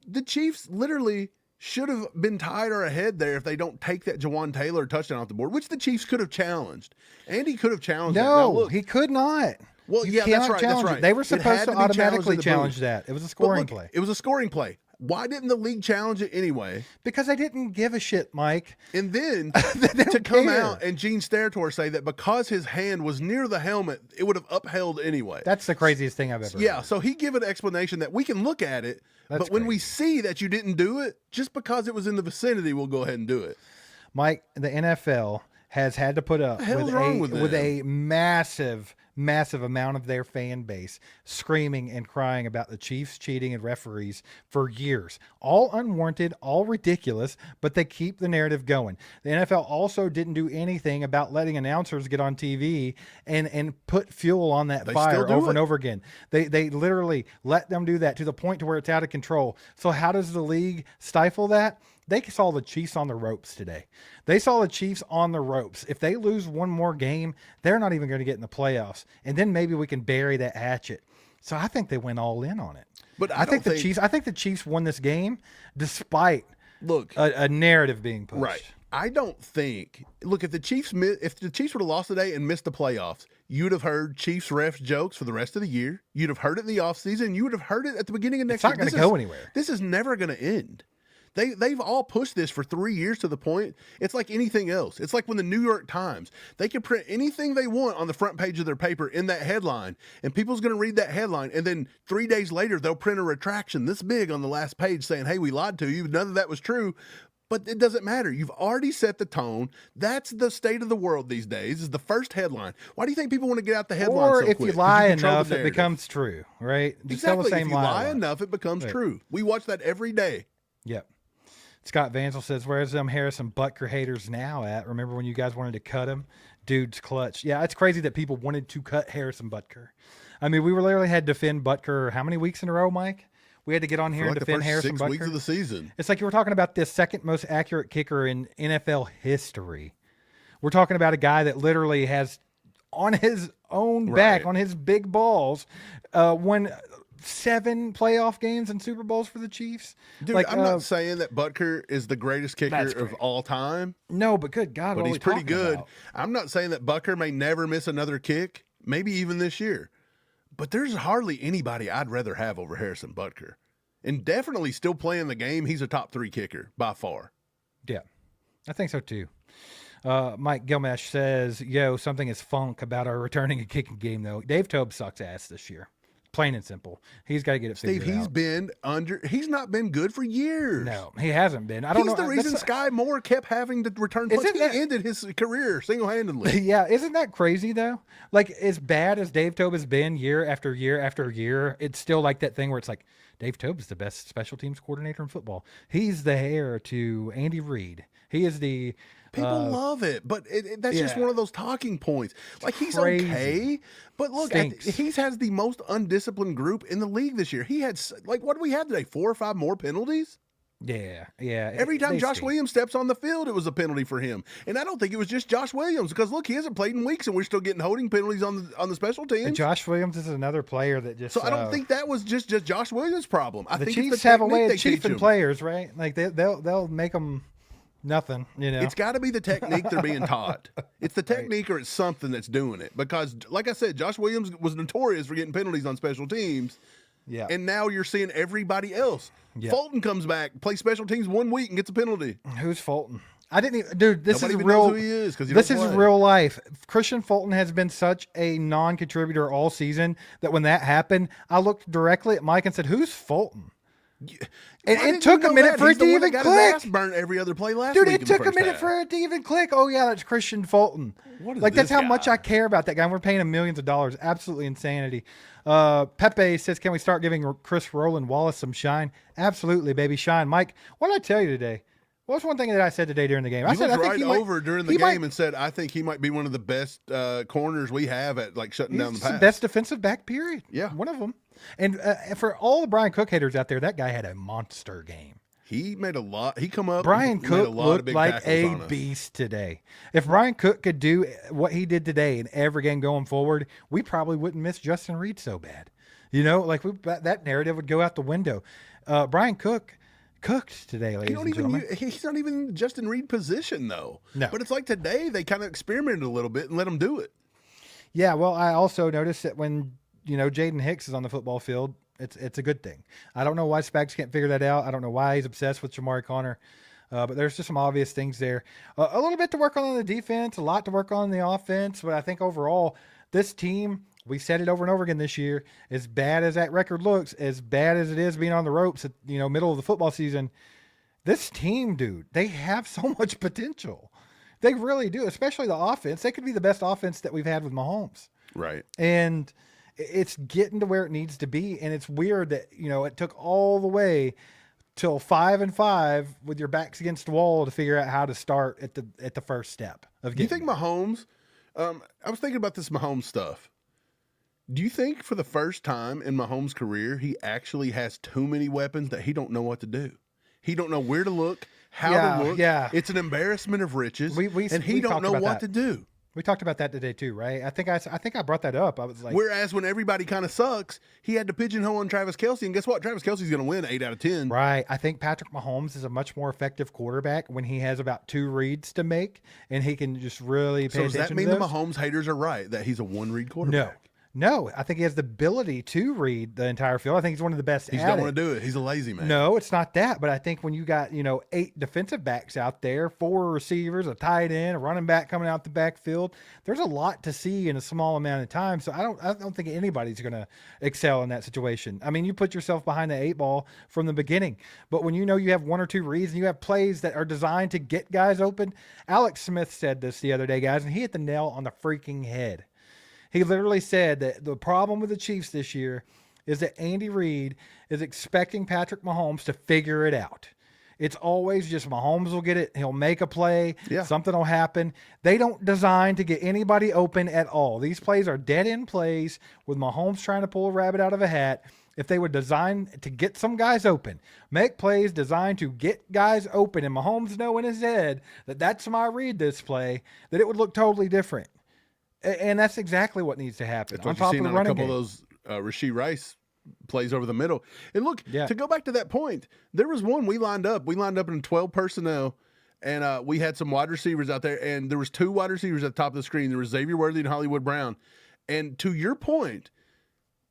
The Chiefs literally should have been tied or ahead there if they don't take that Jawan Taylor touchdown off the board, which the Chiefs could have challenged. Andy could have challenged that. No, look, he could not. Well, that's right. They were supposed to automatically challenge that. It was a scoring play. It was a scoring play. Why didn't the league challenge it anyway? Because they didn't give a shit, Mike. And then to come out and Gene Steratore say that because his hand was near the helmet, it would have upheld anyway. That's the craziest thing I've ever heard. So he gave an explanation that we can look at it, but when we see that you didn't do it, just because it was in the vicinity, we'll go ahead and do it. Mike, the NFL has had to put up with a massive amount of their fan base screaming and crying about the Chiefs cheating and referees for years. All unwarranted, all ridiculous, but they keep the narrative going. The NFL also didn't do anything about letting announcers get on TV and put fuel on that fire over and over again. They literally let them do that to the point to where it's out of control. So how does the league stifle that? They saw the Chiefs on the ropes today. They saw the Chiefs on the ropes. If they lose one more game, they're not even going to get in the playoffs. And then maybe we can bury that hatchet. So I think they went all in on it. But I think the Chiefs won this game despite a narrative being pushed. Right. I don't think. Look, if the Chiefs would have lost today and missed the playoffs, you'd have heard Chiefs refs jokes for the rest of the year. You'd have heard it in the offseason. You would have heard it at the beginning of next year. It's not going to go anywhere. This is never going to end. They've all pushed this for 3 years to the point. It's like anything else. It's like when the New York Times, they can print anything they want on the front page of their paper in that headline, and people's going to read that headline, and then 3 days later, they'll print a retraction this big on the last page saying, hey, we lied to you. None of that was true. But it doesn't matter. You've already set the tone. That's the state of the world these days, is the first headline. Why do you think people want to get out the headline so quick? Or if you lie enough, it becomes true, right? Exactly. If you lie enough, it becomes true. We watch that every day. Yep. Scott Vansel says, "Where's them Harrison Butker haters now at? Remember when you guys wanted to cut him? Dude's clutch." Yeah, it's crazy that people wanted to cut Harrison Butker. I mean, we literally had to defend Butker how many weeks in a row, Mike? We had to get on here and defend Harrison Butker. 6 weeks of the season. It's like you were talking about the second most accurate kicker in NFL history. We're talking about a guy that literally has on his own back, on his big balls, won 7 playoff games and Super Bowls for the Chiefs. Dude, I'm not saying that Butker is the greatest kicker of all time. No, but good God, but he's pretty good. I'm not saying that Butker may never miss another kick, maybe even this year. But there's hardly anybody I'd rather have over Harrison Butker. And definitely still playing the game, he's a top 3 kicker by far. Yeah, I think so too. Mike Gilmesh says, "Yo, something is funk about our returning a kicking game, though. Dave Tobe sucks ass this year. Plain and simple. He's got to get it figured out." Steve, he's not been good for years. No, he hasn't been. I don't know. He's the reason Sky Moore kept having to return punts. He ended his career single-handedly. Yeah, isn't that crazy, though? Like, as bad as Dave Tobe has been year after year after year, it's still like that thing where it's like, Dave Tobe is the best special teams coordinator in football. He's the heir to Andy Reid. He is the... People love it, but that's just one of those talking points. Like, he's okay, but look, he has the most undisciplined group in the league this year. He had, like, what do we have today? 4 or 5 more penalties? Yeah. Every time Josh Williams steps on the field, it was a penalty for him. And I don't think it was just Josh Williams, because look, he hasn't played in weeks, and we're still getting holding penalties on the special teams. And Josh Williams is another player that just. So I don't think that was just Josh Williams' problem. I think Chiefs have a way of chiefing players, right? Like they'll make them. Nothing, It's got to be the technique they're being taught. It's the technique or it's something that's doing it. Because, like I said, Josh Williams was notorious for getting penalties on special teams. Yeah. And now you're seeing everybody else. Yeah. Fulton comes back, plays special teams 1 week, and gets a penalty. Who's Fulton? I didn't even, dude. This Nobody is even real. Knows who he is because this is real life. Christian Fulton has been such a non-contributor all season that when that happened, I looked directly at Mike and said, "Who's Fulton?" And it took a minute for it to even click. Burn every other play last week. Dude, it took a minute for it to even click. Oh yeah, that's Christian Fulton. Like that's how much I care about that guy. And we're paying him millions of dollars. Absolutely insanity. Pepe says, "Can we start giving Chris Roland Wallace some shine?" Absolutely, baby, shine. Mike, what did I tell you today? What was one thing that I said today during the game? I said, I think during the game and said, I think he might be one of the best corners we have at like shutting down the pass. The best defensive back, period. Yeah. One of them. And for all the Brian Cook haters out there, that guy had a monster game. He made a lot. He come up. Brian Cook looked like a beast today. If Brian Cook could do what he did today in every game going forward, we probably wouldn't miss Justin Reed so bad. Like that narrative would go out the window. Brian Cook cooked today, ladies and gentlemen. He's not even Justin Reed position, though. No. But it's like today they kind of experimented a little bit and let him do it. Yeah, well, I also noticed that when, Jaden Hicks is on the football field, it's a good thing. I don't know why Spags can't figure that out. I don't know why he's obsessed with Jamari Conner. But there's just some obvious things there. A little bit to work on the defense, a lot to work on the offense. But I think overall, this team, we said it over and over again this year, as bad as that record looks, as bad as it is being on the ropes at, middle of the football season, this team, dude, they have so much potential. They really do, especially the offense. They could be the best offense that we've had with Mahomes. Right. And it's getting to where it needs to be. And it's weird that, it took all the way till 5-5 with your backs against the wall to figure out how to start at the first step of getting. Do you think Mahomes, I was thinking about this Mahomes stuff. Do you think for the first time in Mahomes' career, he actually has too many weapons that he don't know what to do? He don't know where to look, how to look. Yeah. It's an embarrassment of riches, and he don't know what to do. We talked about that today too, right? I think I brought that up. I was like, whereas when everybody kind of sucks, he had to pigeonhole on Travis Kelce, and guess what? Travis Kelce's going to win 8 out of 10. Right. I think Patrick Mahomes is a much more effective quarterback when he has about 2 reads to make, and he can just really pay attention to those. So does that mean the Mahomes haters are right that he's a 1-read quarterback? No, I think he has the ability to read the entire field. I think he's one of the best He don't want to do it. He's a lazy man. No, it's not that. But I think when you got, 8 defensive backs out there, 4 receivers, a tight end, a running back coming out the backfield, there's a lot to see in a small amount of time. So I don't think anybody's going to excel in that situation. I mean, you put yourself behind the 8 ball from the beginning. But when you have 1 or 2 reads and you have plays that are designed to get guys open, Alex Smith said this the other day, guys, and he hit the nail on the freaking head. He literally said that the problem with the Chiefs this year is that Andy Reid is expecting Patrick Mahomes to figure it out. It's always just Mahomes will get it. He'll make a play. Yeah. Something will happen. They don't design to get anybody open at all. These plays are dead-end plays with Mahomes trying to pull a rabbit out of a hat. If they would design to get some guys open, make plays designed to get guys open, and Mahomes know in his head that that's my read this play, that it would look totally different. And that's exactly what needs to happen. That's what you've seen on a couple of those Rashee Rice plays over the middle. And look, to go back to that point, there was one we lined up. We lined up in 12 personnel, and we had some wide receivers out there, and there was 2 wide receivers at the top of the screen. There was Xavier Worthy and Hollywood Brown. And to your point,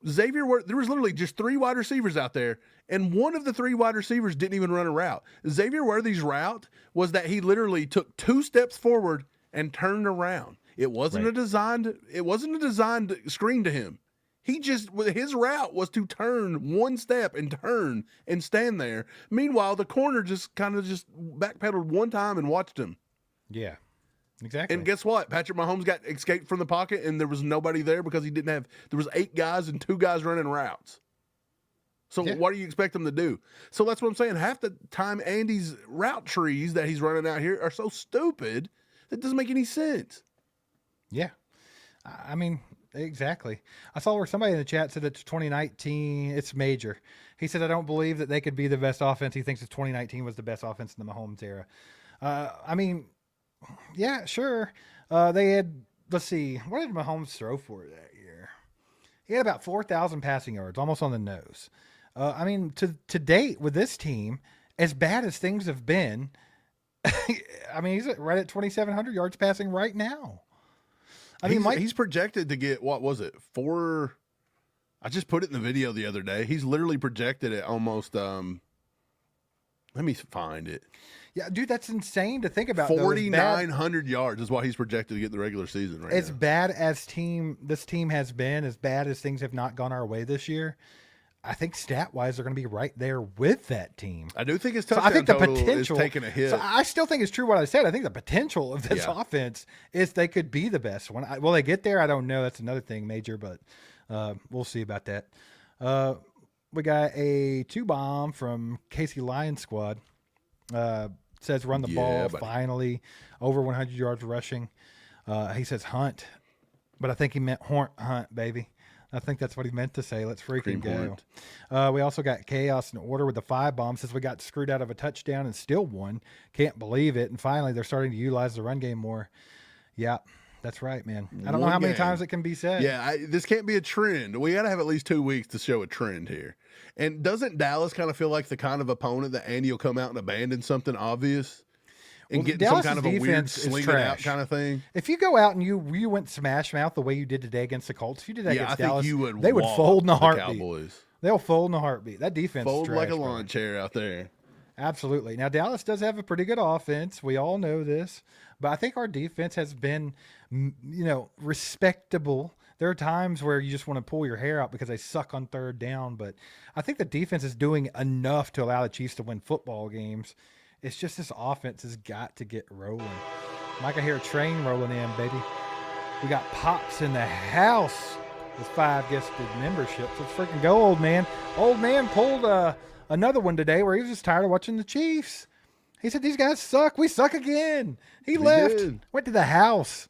there was literally just 3 wide receivers out there, and one of the 3 wide receivers didn't even run a route. Xavier Worthy's route was that he literally took 2 steps forward and turned around. It wasn't a designed screen to him. His route was to turn 1 step and turn and stand there. Meanwhile, the corner just backpedaled 1 time and watched him. Yeah. Exactly. And guess what? Patrick Mahomes got escaped from the pocket, and there was nobody there because there was 8 guys and 2 guys running routes. So what do you expect them to do? So that's what I'm saying. Half the time, Andy's route trees that he's running out here are so stupid that it doesn't make any sense. Yeah. I mean, exactly. I saw where somebody in the chat said it's 2019. It's major. He said, I don't believe that they could be the best offense. He thinks that 2019 was the best offense in the Mahomes era. I mean, yeah, sure. They had, let's see, what did Mahomes throw for that year? He had about 4,000 passing yards, almost on the nose. I mean, to date with this team, as bad as things have been, I mean, he's right at 2,700 yards passing right now. I mean, he's projected to get, what was it, 4? I just put it in the video the other day. He's literally projected at almost, let me find it. Yeah, dude, that's insane to think about. 4,900 yards is what he's projected to get in the regular season right now. As bad as this team has been, as bad as things have not gone our way this year, I think stat-wise they're going to be right there with that team. I do think his touchdown total is taking a hit. So I still think it's true what I said. I think the potential of this offense is they could be the best one. Will they get there? I don't know. That's another thing, Major, but we'll see about that. We got a 2-bomb from Casey Lyons squad. Says run the ball, finally. Over 100 yards rushing. He says hunt, but I think he meant hunt, baby. I think that's what he meant to say. Let's freaking go. We also got Chaos and Order with the 5-bomb. Says we got screwed out of a touchdown and still won. Can't believe it. And finally, they're starting to utilize the run game more. Yeah, that's right, man. I don't know how many times it can be said. Yeah, this can't be a trend. We got to have at least 2 weeks to show a trend here. And doesn't Dallas kind of feel like the kind of opponent that Andy will come out and abandon something obvious and get some kind of a weird sling it out kind of thing? If you go out and you went smash mouth the way you did today against the Colts, if you did that against Dallas, they would fold in a heartbeat. Cowboys. They'll fold in a heartbeat. That defense fold is trash, like a lawn chair out there. Absolutely. Now, Dallas does have a pretty good offense. We all know this. But I think our defense has been, respectable. There are times where you just want to pull your hair out because they suck on 3rd down. But I think the defense is doing enough to allow the Chiefs to win football games. It's just this offense has got to get rolling. Mike, I hear a train rolling in, baby. We got Pops in the house with 5 guested memberships. Let's freaking go, old man. Old man pulled another one today where he was just tired of watching the Chiefs. He said, these guys suck. We suck again. He left, went to the house.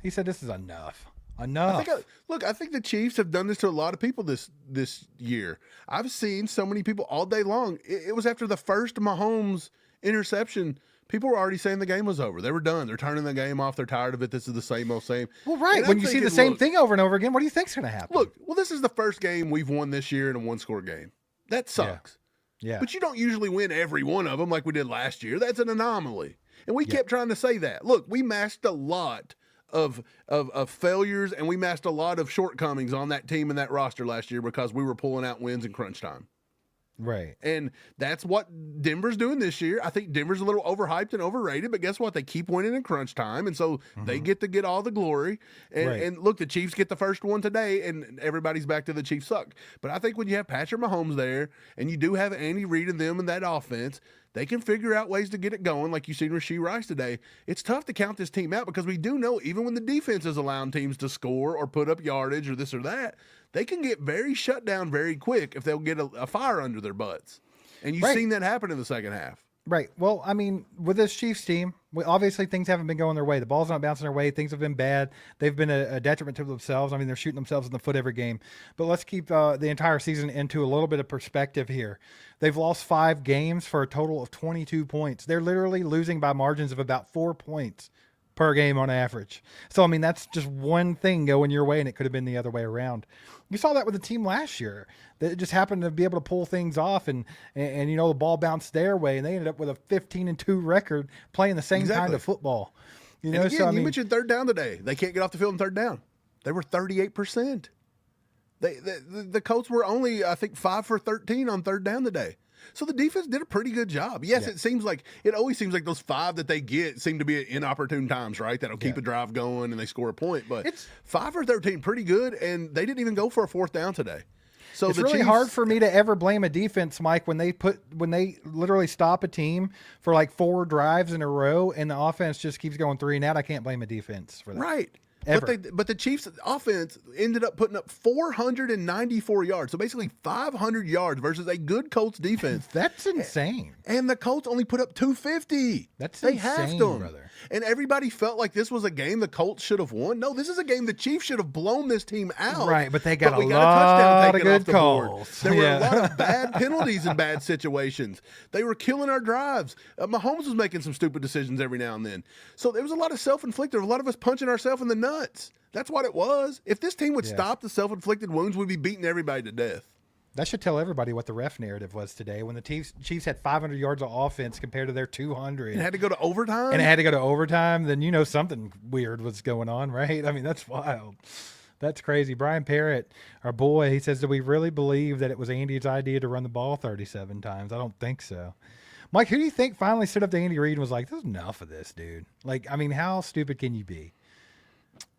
He said, this is enough. Enough. I think the Chiefs have done this to a lot of people this year. I've seen so many people all day long. It was after the first Mahomes interception, people were already saying the game was over. They were done. They're turning the game off. They're tired of it. This is the same old same. Well, right. When you see the same thing over and over again, what do you think's going to happen? Look, this is the first game we've won this year in a 1-score game. That sucks. Yeah. But you don't usually win every one of them like we did last year. That's an anomaly. And we kept trying to say that. Look, we masked a lot of failures, and we masked a lot of shortcomings on that team and that roster last year because we were pulling out wins in crunch time. Right. And that's what Denver's doing this year. I think Denver's a little overhyped and overrated, but guess what? They keep winning in crunch time, and so they get to get all the glory. And look, the Chiefs get the first one today, and everybody's back to the Chiefs suck. But I think when you have Patrick Mahomes there, and you do have Andy Reid and them in that offense, they can figure out ways to get it going, like you've seen Rashee Rice today. It's tough to count this team out because we do know even when the defense is allowing teams to score or put up yardage or this or that, they can get very shut down very quick if they'll get a fire under their butts. And you've seen that happen in the second half. Right. Well, I mean, with this Chiefs team, obviously things haven't been going their way. The ball's not bouncing their way. Things have been bad. They've been a detriment to themselves. I mean, they're shooting themselves in the foot every game. But let's keep the entire season into a little bit of perspective here. They've lost 5 games for a total of 22 points. They're literally losing by margins of about 4 points per game on average. So, I mean, that's just one thing going your way, and it could have been the other way around. You saw that with the team last year. They just happened to be able to pull things off, and you know, the ball bounced their way, and they ended up with a 15-2 record playing the same kind of football. You know, and again, so I you mean, mentioned third down today. They can't get off the field on third down. They were 38%. The Colts were only, I think, 5 for 13 on third down today. So the defense did a pretty good job. Yes, it always seems like those 5 that they get seem to be at inopportune times, right? That'll keep a drive going and they score a point. But it's 5 for 13, pretty good, and they didn't even go for a fourth down today. So it's really hard for me to ever blame a defense, Mike, when they literally stop a team for like 4 drives in a row and the offense just keeps going 3 and out. I can't blame a defense for that. Right. Ever. But the Chiefs offense ended up putting up 494 yards. So basically 500 yards versus a good Colts defense. That's insane. And the Colts only put up 250. That's they insane, them. Brother. And everybody felt like this was a game the Colts should have won. No, this is a game the Chiefs should have blown this team out. Right, but they got a lot of good calls. There were a lot of bad penalties in bad situations. They were killing our drives. Mahomes was making some stupid decisions every now and then. So there was a lot of self-inflicted, a lot of us punching ourselves in the nuts. That's what it was. If this team would stop the self-inflicted wounds, we'd be beating everybody to death. That should tell everybody what the ref narrative was today when the Chiefs had 500 yards of offense compared to their 200. It had to go to overtime? And it had to go to overtime. Then you know something weird was going on, right? I mean, that's wild. That's crazy. Brian Parrott, our boy, he says, do we really believe that it was Andy's idea to run the ball 37 times? I don't think so. Mike, who do you think finally stood up to Andy Reid and was like, there's enough of this, dude? Like, I mean, how stupid can you be?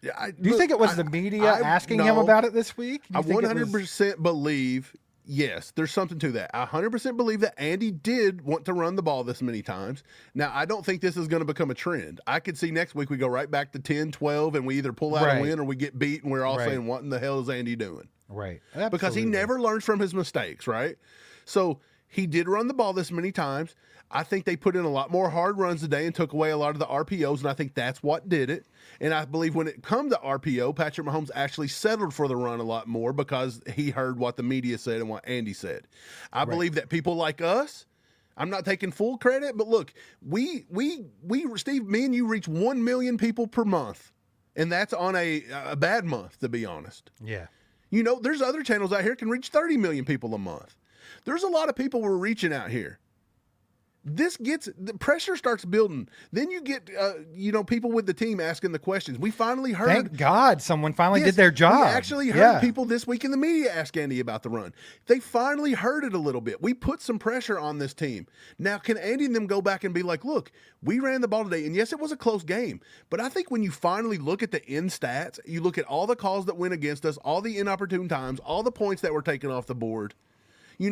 Yeah, do you think it was the media asking him about it this week? I 100% believe, yes, there's something to that. I 100% believe that Andy did want to run the ball this many times. Now, I don't think this is going to become a trend. I could see next week we go right back to 10, 12, and we either pull out a win or we get beat, and we're all saying, what in the hell is Andy doing? Right. Absolutely. Because he never learns from his mistakes, right? So he did run the ball this many times. I think they put in a lot more hard runs today and took away a lot of the RPOs, and I think that's what did it. And I believe when it come to RPO, Patrick Mahomes actually settled for the run a lot more because he heard what the media said and what Andy said. I believe that people like us, I'm not taking full credit, but look, we Steve, me and you reach 1 million people per month, and that's on a bad month, to be honest. Yeah. You know, there's other channels out here can reach 30 million people a month. There's a lot of people we're reaching out here. The pressure starts building. Then you get, people with the team asking the questions. We finally heard. Thank God someone finally did their job. We actually heard people this week in the media ask Andy about the run. They finally heard it a little bit. We put some pressure on this team. Now, can Andy and them go back and be like, look, we ran the ball today, and yes, it was a close game, but I think when you finally look at the end stats, you look at all the calls that went against us, all the inopportune times, all the points that were taken off the board,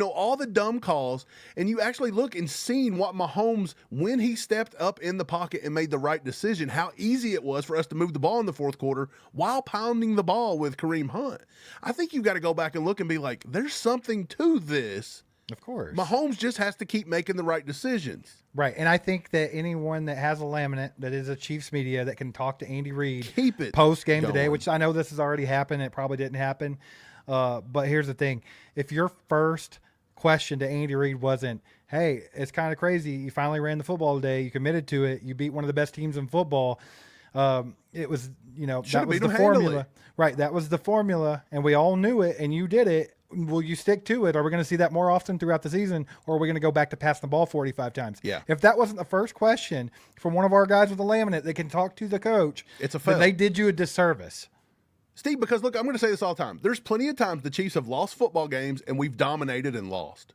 all the dumb calls, and you actually look and seen what Mahomes, when he stepped up in the pocket and made the right decision, how easy it was for us to move the ball in the fourth quarter while pounding the ball with Kareem Hunt. I think you've got to go back and look and be like, there's something to this. Of course. Mahomes just has to keep making the right decisions. Right, and I think that anyone that has a laminate that is a Chiefs media that can talk to Andy Reid keep it post-game going today, which I know this has already happened. It probably didn't happen. But here's the thing. If your first question to Andy Reid wasn't, hey, it's kind of crazy, you finally ran the football today, you committed to it, you beat one of the best teams in football, it was, that was the formula. Right, that was the formula, and we all knew it, and you did it. Will you stick to it? Are we going to see that more often throughout the season, or are we going to go back to passing the ball 45 times? Yeah. If that wasn't the first question from one of our guys with a laminate that can talk to the coach, it's a fail. Then they did you a disservice. Steve, because look, I'm going to say this all the time. There's plenty of times the Chiefs have lost football games and we've dominated and lost.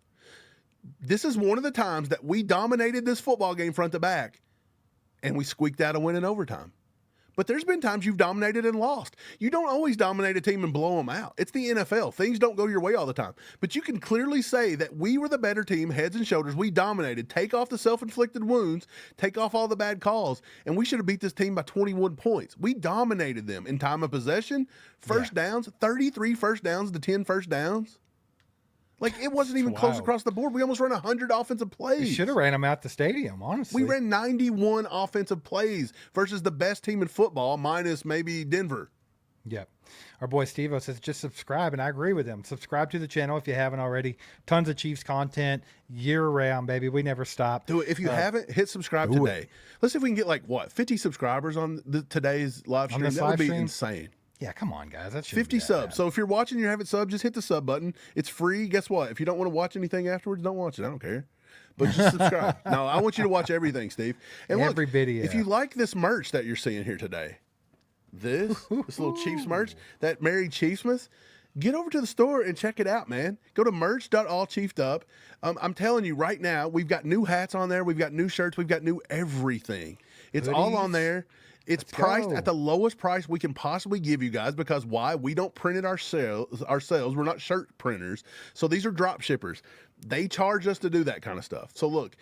This is one of the times that we dominated this football game front to back and we squeaked out a win in overtime. But there's been times you've dominated and lost. You don't always dominate a team and blow them out. It's the NFL. Things don't go your way all the time. But you can clearly say that we were the better team, heads and shoulders. We dominated. Take off the self-inflicted wounds. Take off all the bad calls. And we should have beat this team by 21 points. We dominated them in time of possession, first downs, 33 first downs to 10 first downs. Like, it wasn't even close wild. across the board. We almost ran 100 offensive plays. Should have ran them out the stadium, honestly. We ran 91 offensive plays versus the best team in football, minus maybe Denver. Yep. Our boy Steve-O says, just subscribe, and I agree with him. Subscribe to the channel if you haven't already. Tons of Chiefs content year-round, baby. We never stop. Do it. If you haven't, hit subscribe today. Let's see if we can get, like, what, 50 subscribers on today's live stream? That would be insane. Yeah, come on, guys. That's 50 subs. So if you're watching and you haven't subbed, just hit the sub button. It's free. Guess what? If you don't want to watch anything afterwards, don't watch it. I don't care. But just subscribe. No, I want you to watch everything, Steve. And every look, video. If you like this merch that you're seeing here today, this little Chiefs merch, that Merry Chiefsmas, get over to the store and check it out, man. Go to merch.allchiefedup. I'm telling you right now, we've got new hats on there. We've got new shirts. We've got new everything. It's all on there. It's priced at the lowest price we can possibly give you guys, because why? We don't print it ourselves. We're not shirt printers. So these are drop shippers. They charge us to do that kind of stuff. So look,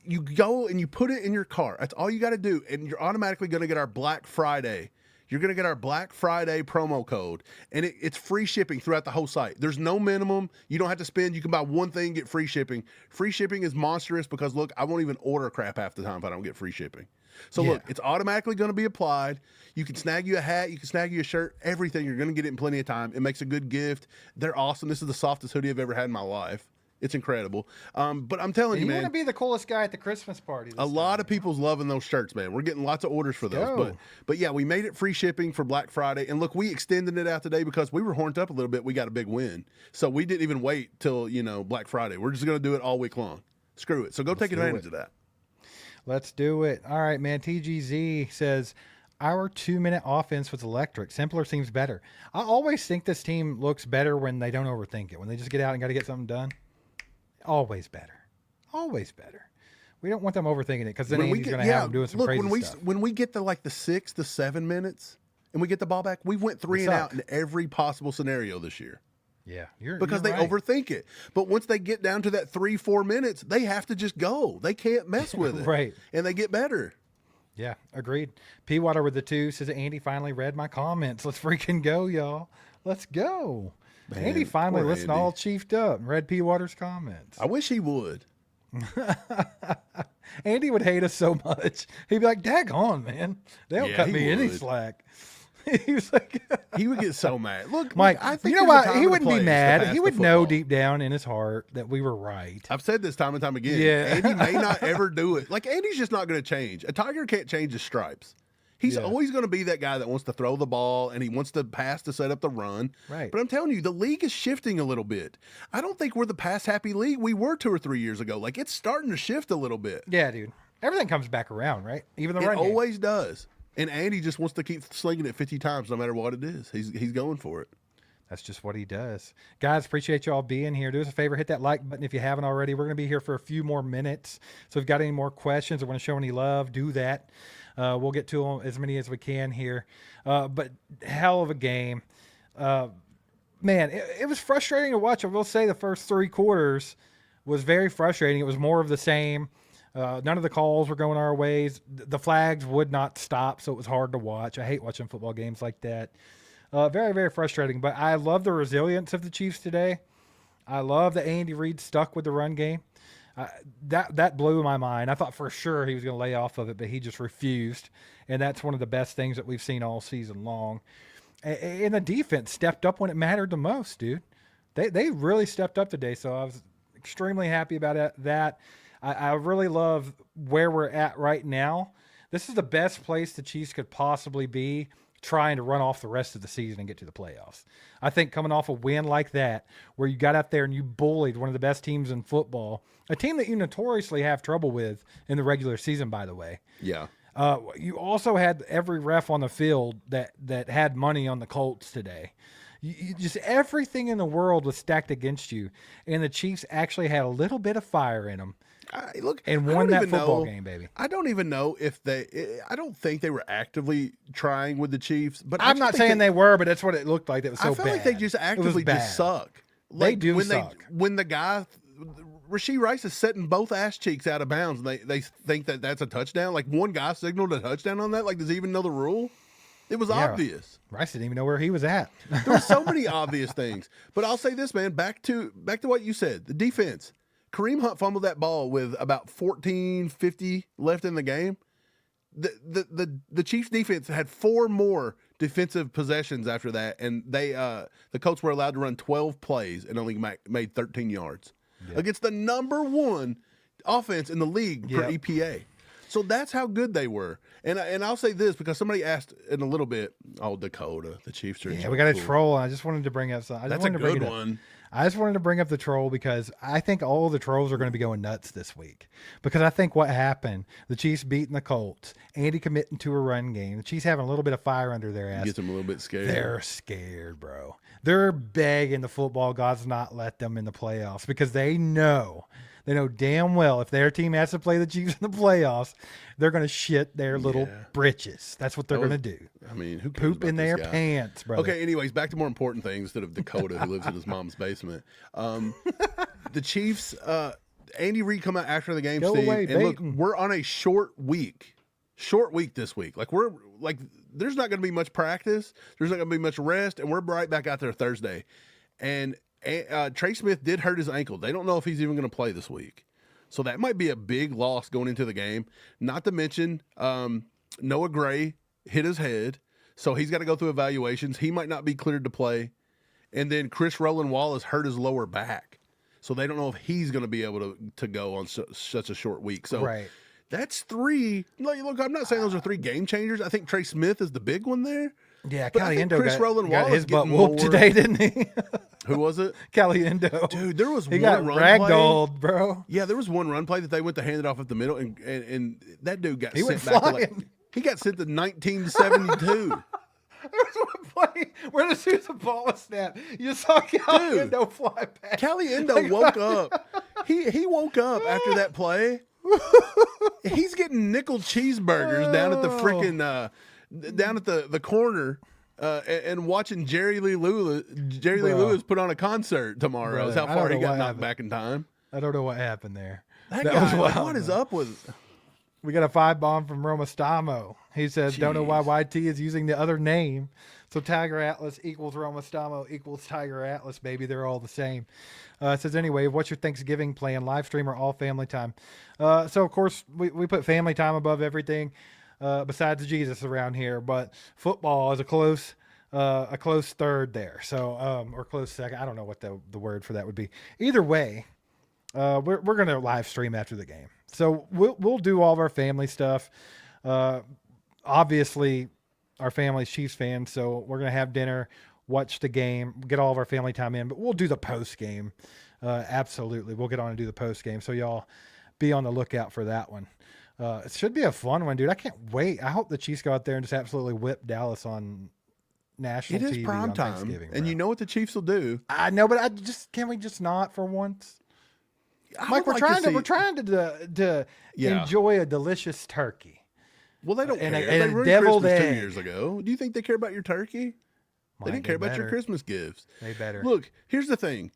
you go and you put it in your cart. That's all you got to do. And you're automatically going to get our Black Friday. You're going to get our Black Friday promo code, and it's free shipping throughout the whole site. There's no minimum. You don't have to spend. You can buy one thing, get free shipping. Free shipping is monstrous because, look, I won't even order crap half the time if I don't get free shipping. So look, it's automatically going to be applied. You can snag you a hat. You can snag you a shirt. Everything. You're going to get it in plenty of time. It makes a good gift. They're awesome. This is the softest hoodie I've ever had in my life. It's incredible. But I'm telling you, man. You want to be the coolest guy at the Christmas party. A lot of people's loving those shirts, man. We're getting lots of orders for those. But yeah, we made it free shipping for Black Friday. And look, we extended it out today because we were horned up a little bit. We got a big win. So we didn't even wait till, Black Friday. We're just going to do it all week long. Screw it. So go take advantage of that. Let's do it. All right, man. TGZ says, our 2-minute offense was electric. Simpler seems better. I always think this team looks better when they don't overthink it. When they just get out and got to get something done. Always better. Always better. We don't want them overthinking it, because then Andy's going to have them doing some crazy stuff. When we get to the 6 to 7 minutes and we get the ball back, we went 3 and out in every possible scenario this year. Yeah, because they overthink it. But once they get down to that 3-4 minutes, they have to just go. They can't mess with it. Right. And they get better. Yeah, agreed. P Water with the 2 says, Andy finally read my comments. Let's freaking go, y'all. Let's go. Man, Andy finally listened to All Chiefed Up and read P Water's comments. I wish he would. Andy would hate us so much. He'd be like, daggone, man. They don't cut me any slack. He was like, he would get so mad. Look, Mike, I think you know what? He wouldn't be mad. He would know deep down in his heart that we were right. I've said this time and time again. Yeah. Andy may not ever do it. Like, Andy's just not going to change. A Tiger can't change his stripes. He's always going to be that guy that wants to throw the ball and he wants to pass to set up the run. Right. But I'm telling you, the league is shifting a little bit. I don't think we're the pass-happy league we were 2 or 3 years ago. Like, it's starting to shift a little bit. Yeah, dude. Everything comes back around, right? Even the run game. It always does. And Andy just wants to keep slinging it 50 times no matter what it is. He's going for it. That's just what he does. Guys, appreciate y'all being here. Do us a favor, hit that like button if you haven't already. We're going to be here for a few more minutes. So if you've got any more questions or want to show any love, do that. We'll get to them as many as we can here. But hell of a game. Man, it was frustrating to watch. I will say the first 3 quarters was very frustrating. It was more of the same. None of the calls were going our ways. The flags would not stop, so it was hard to watch. I hate watching football games like that. Very, very frustrating. But I love the resilience of the Chiefs today. I love that Andy Reid stuck with the run game. That blew my mind. I thought for sure he was going to lay off of it, but he just refused. And that's one of the best things that we've seen all season long. And the defense stepped up when it mattered the most, dude. They really stepped up today, so I was extremely happy about that. I really love where we're at right now. This is the best place the Chiefs could possibly be trying to run off the rest of the season and get to the playoffs. I think coming off a win like that, where you got out there and you bullied one of the best teams in football, a team that you notoriously have trouble with in the regular season, by the way. Yeah. You also had every ref on the field that had money on the Colts today. You just everything in the world was stacked against you, and the Chiefs actually had a little bit of fire in them. And won that football game, baby. I don't even know if I don't think they were actively trying with the Chiefs. But I'm not saying they were, but that's what it looked like. It was so bad. I feel like they just actively just suck. Like, they suck. When the guy, Rashee Rice is setting both ass cheeks out of bounds, and they think that that's a touchdown. Like, one guy signaled a touchdown on that. Like, does he even know the rule? It was obvious. Rice didn't even know where he was at. There were so many obvious things. But I'll say this, man, back to what you said. The defense. Kareem Hunt fumbled that ball with about 14:50 left in the game. The Chiefs defense had 4 more defensive possessions after that, and the Colts were allowed to run 12 plays and only made 13 yards against the #1 offense in the league per EPA. So that's how good they were. And I'll say this because somebody asked in a little bit, Dakota, the Chiefs are we got a troll. I just wanted to bring up something. That's a good one. I just wanted to bring up the troll because I think all of the trolls are going to be going nuts this week. Because I think what happened, the Chiefs beating the Colts, Andy committing to a run game, the Chiefs having a little bit of fire under their ass. Gets them a little bit scared. They're scared, bro. They're begging the football gods not let them in the playoffs because they know damn well if their team has to play the Chiefs in the playoffs, they're going to shit their little britches. That's what they're going to do. I mean, who cares poop in their pants, bro. Okay, anyways, back to more important things instead of Dakota who lives in his mom's basement. The Chiefs, Andy Reid come out after the game, Steve, and look, we're on a short week this week. There's not going to be much practice. There's not going to be much rest, and we're right back out there Thursday. And Trey Smith did hurt his ankle. They don't know if he's even going to play this week. So that might be a big loss going into the game. Not to mention Noah Gray hit his head, so he's got to go through evaluations. He might not be cleared to play. And then Chris Rowland Wallace hurt his lower back. So they don't know if he's going to be able to go on such a short week. So that's 3. Look, I'm not saying those are 3 game changers. I think Trey Smith is the big one there. Yeah, but Caliendo got his butt whooped today, didn't he? Who was it? Caliendo. Dude, there was he one got run ragdolled, play. Bro. Yeah, there was one run play that they went to hand it off at the middle, and that dude got sent back flying. to he got sent to 1972. There was one play where as soon as the ball was snapped, you saw Caliendo fly back. Caliendo woke up. He woke up after that play. He's getting nickel cheeseburgers down at the freaking down at the corner. And watching Jerry Lee Lewis put on a concert tomorrow is how far he got knocked back in time. I don't know what happened there. That guy, was wild, what is up with? We got a 5 bomb from Romastamo. He says, "Don't know why YT is using the other name. So Tiger Atlas equals Romastamo equals Tiger Atlas, baby. They're all the same." It says, anyway, what's your Thanksgiving plan? Live stream or all family time? So, of course, we put family time above everything. Besides Jesus around here, but football is a close third there. So, or close second. I don't know what the word for that would be. Either way, we're going to live stream after the game. So we'll do all of our family stuff. Obviously our family's Chiefs fans. So we're going to have dinner, watch the game, get all of our family time in, but we'll do the post game. Absolutely. We'll get on and do the post game. So y'all be on the lookout for that one. It should be a fun one, dude. I can't wait. I hope the Chiefs go out there and just absolutely whip Dallas on national TV. It is prime time, and you know what the Chiefs will do. I know, but can we just not for once? Mike, we're trying to enjoy a delicious turkey. Well, they don't care. And they ruined deviled Christmas egg. 2 years ago. Do you think they care about your turkey? They didn't care about your Christmas gifts. They better. Look, here's the thing.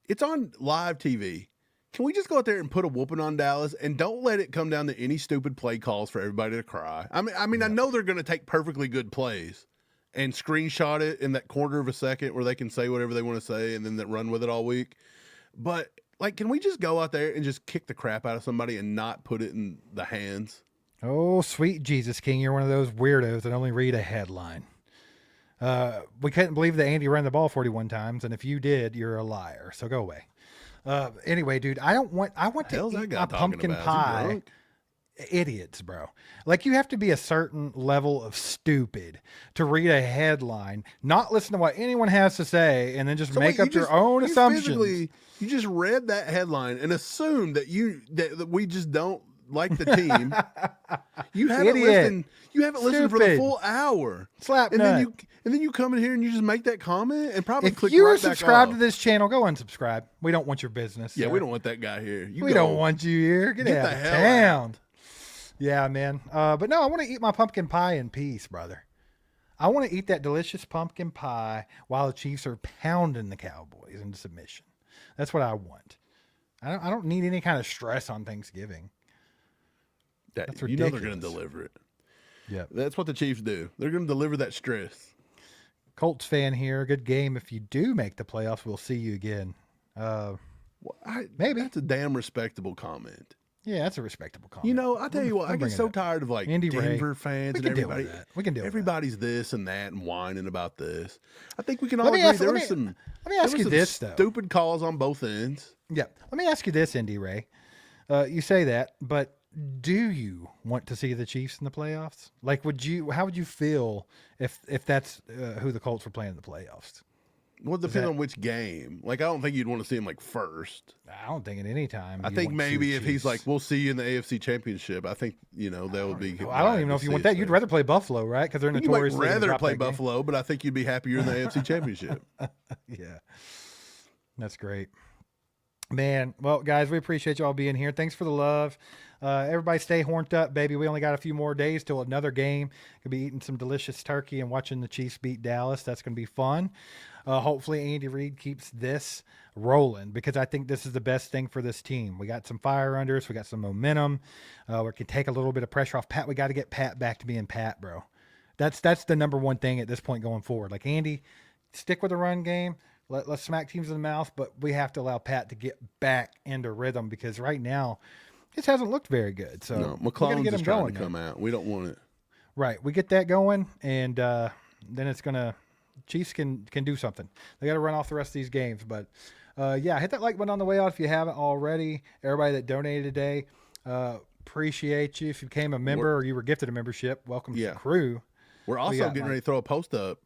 It's on live TV. Can we just go out there and put a whooping on Dallas and don't let it come down to any stupid play calls for everybody to cry? I mean, I know they're going to take perfectly good plays and screenshot it in that quarter of a second where they can say whatever they want to say and then that run with it all week. But can we just go out there and just kick the crap out of somebody and not put it in the hands? Oh, sweet Jesus King, you're one of those weirdos that only read a headline. We couldn't believe that Andy ran the ball 41 times, and if you did, you're a liar. So go away. Anyway, dude, I want to eat my pumpkin pie. Idiots, bro. You have to be a certain level of stupid to read a headline, not listen to what anyone has to say, and then just make up your own assumptions. You just read that headline and assumed that we just don't like the team. You haven't listened. You haven't listened for the full hour. Slap and then you come in here and you just make that comment and probably click right back off. If you are subscribed to this channel, go unsubscribe. We don't want your business. Yeah, sir. we don't want that guy here. We don't want you here. Get out of town. Yeah, man. But no, I want to eat my pumpkin pie in peace, brother. I want to eat that delicious pumpkin pie while the Chiefs are pounding the Cowboys into submission. That's what I want. I don't need any kind of stress on Thanksgiving. That's ridiculous. You know they're going to deliver it. Yep. That's what the Chiefs do. They're going to deliver that stress. Colts fan here. Good game. If you do make the playoffs, we'll see you again. Maybe. That's a damn respectable comment. Yeah, that's a respectable comment. You know, I tell you what, I get so tired of like Andy Denver Ray. fans We and can deal everybody. with that. We can deal with Everybody's this and that and whining about this. I think we can all Let me agree ask- there let were me- some. let me ask you this, though. Stupid calls on both ends. Yeah. Let me ask you this, Indy Ray. You say that, but do you want to see the Chiefs in the playoffs? Like, how would you feel if that's who the Colts were playing in the playoffs? Well, it depends on which game. Like, I don't think you'd want to see him like first. I don't think at any time. I think maybe if he's like, we'll see you in the AFC Championship, I think, that would be. I don't even know if you want that. You'd rather play Buffalo, right? Because they're You might notoriously gonna rather drop play that game. Buffalo, but I think you'd be happier in the AFC Championship. Yeah. That's great. Man, well, guys, we appreciate y'all being here. Thanks for the love. Everybody stay horned up, baby. We only got a few more days till another game. Could be eating some delicious turkey and watching the Chiefs beat Dallas. That's going to be fun. Hopefully Andy Reid keeps this rolling because I think this is the best thing for this team. We got some fire under us. We got some momentum. We can take a little bit of pressure off Pat. We got to get Pat back to being Pat, bro. That's the number one thing at this point going forward. Like, Andy, stick with the run game. Let's smack teams in the mouth, but we have to allow Pat to get back into rhythm because right now it hasn't looked very good. So No, we gotta McClellan's get is him trying going. to come out. We don't want it. Right. We get that going, and then it's going to – Chiefs can do something. They got to run off the rest of these games. But, yeah, hit that like button on the way out if you haven't already. Everybody that donated today, appreciate you. If you became a member or you were gifted a membership, welcome to the crew. We're also getting ready to throw a post up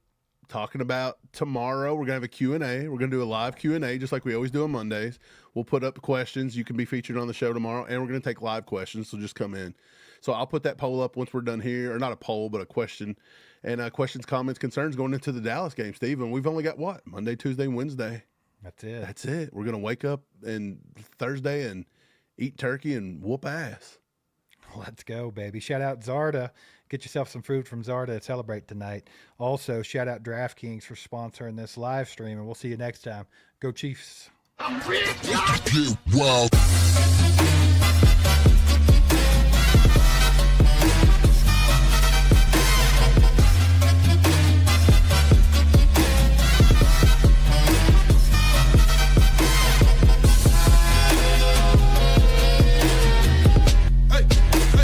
talking about tomorrow. We're going to have a Q&A. We're going to do a live Q&A just like we always do on Mondays. We'll put up questions. You can be featured on the show tomorrow, and we're going to take live questions, so just come in. So I'll put that poll up once we're done here, or not a poll, but a question. And questions, comments, concerns going into the Dallas game, Steve. And we've only got what? Monday, Tuesday, Wednesday. That's it. That's it. We're going to wake up and Thursday and eat turkey and whoop ass. Let's go, baby. Shout out Zarda. Get yourself some food from Zarda to celebrate tonight. Also, shout out DraftKings for sponsoring this live stream, and we'll see you next time. Go Chiefs. Get wild.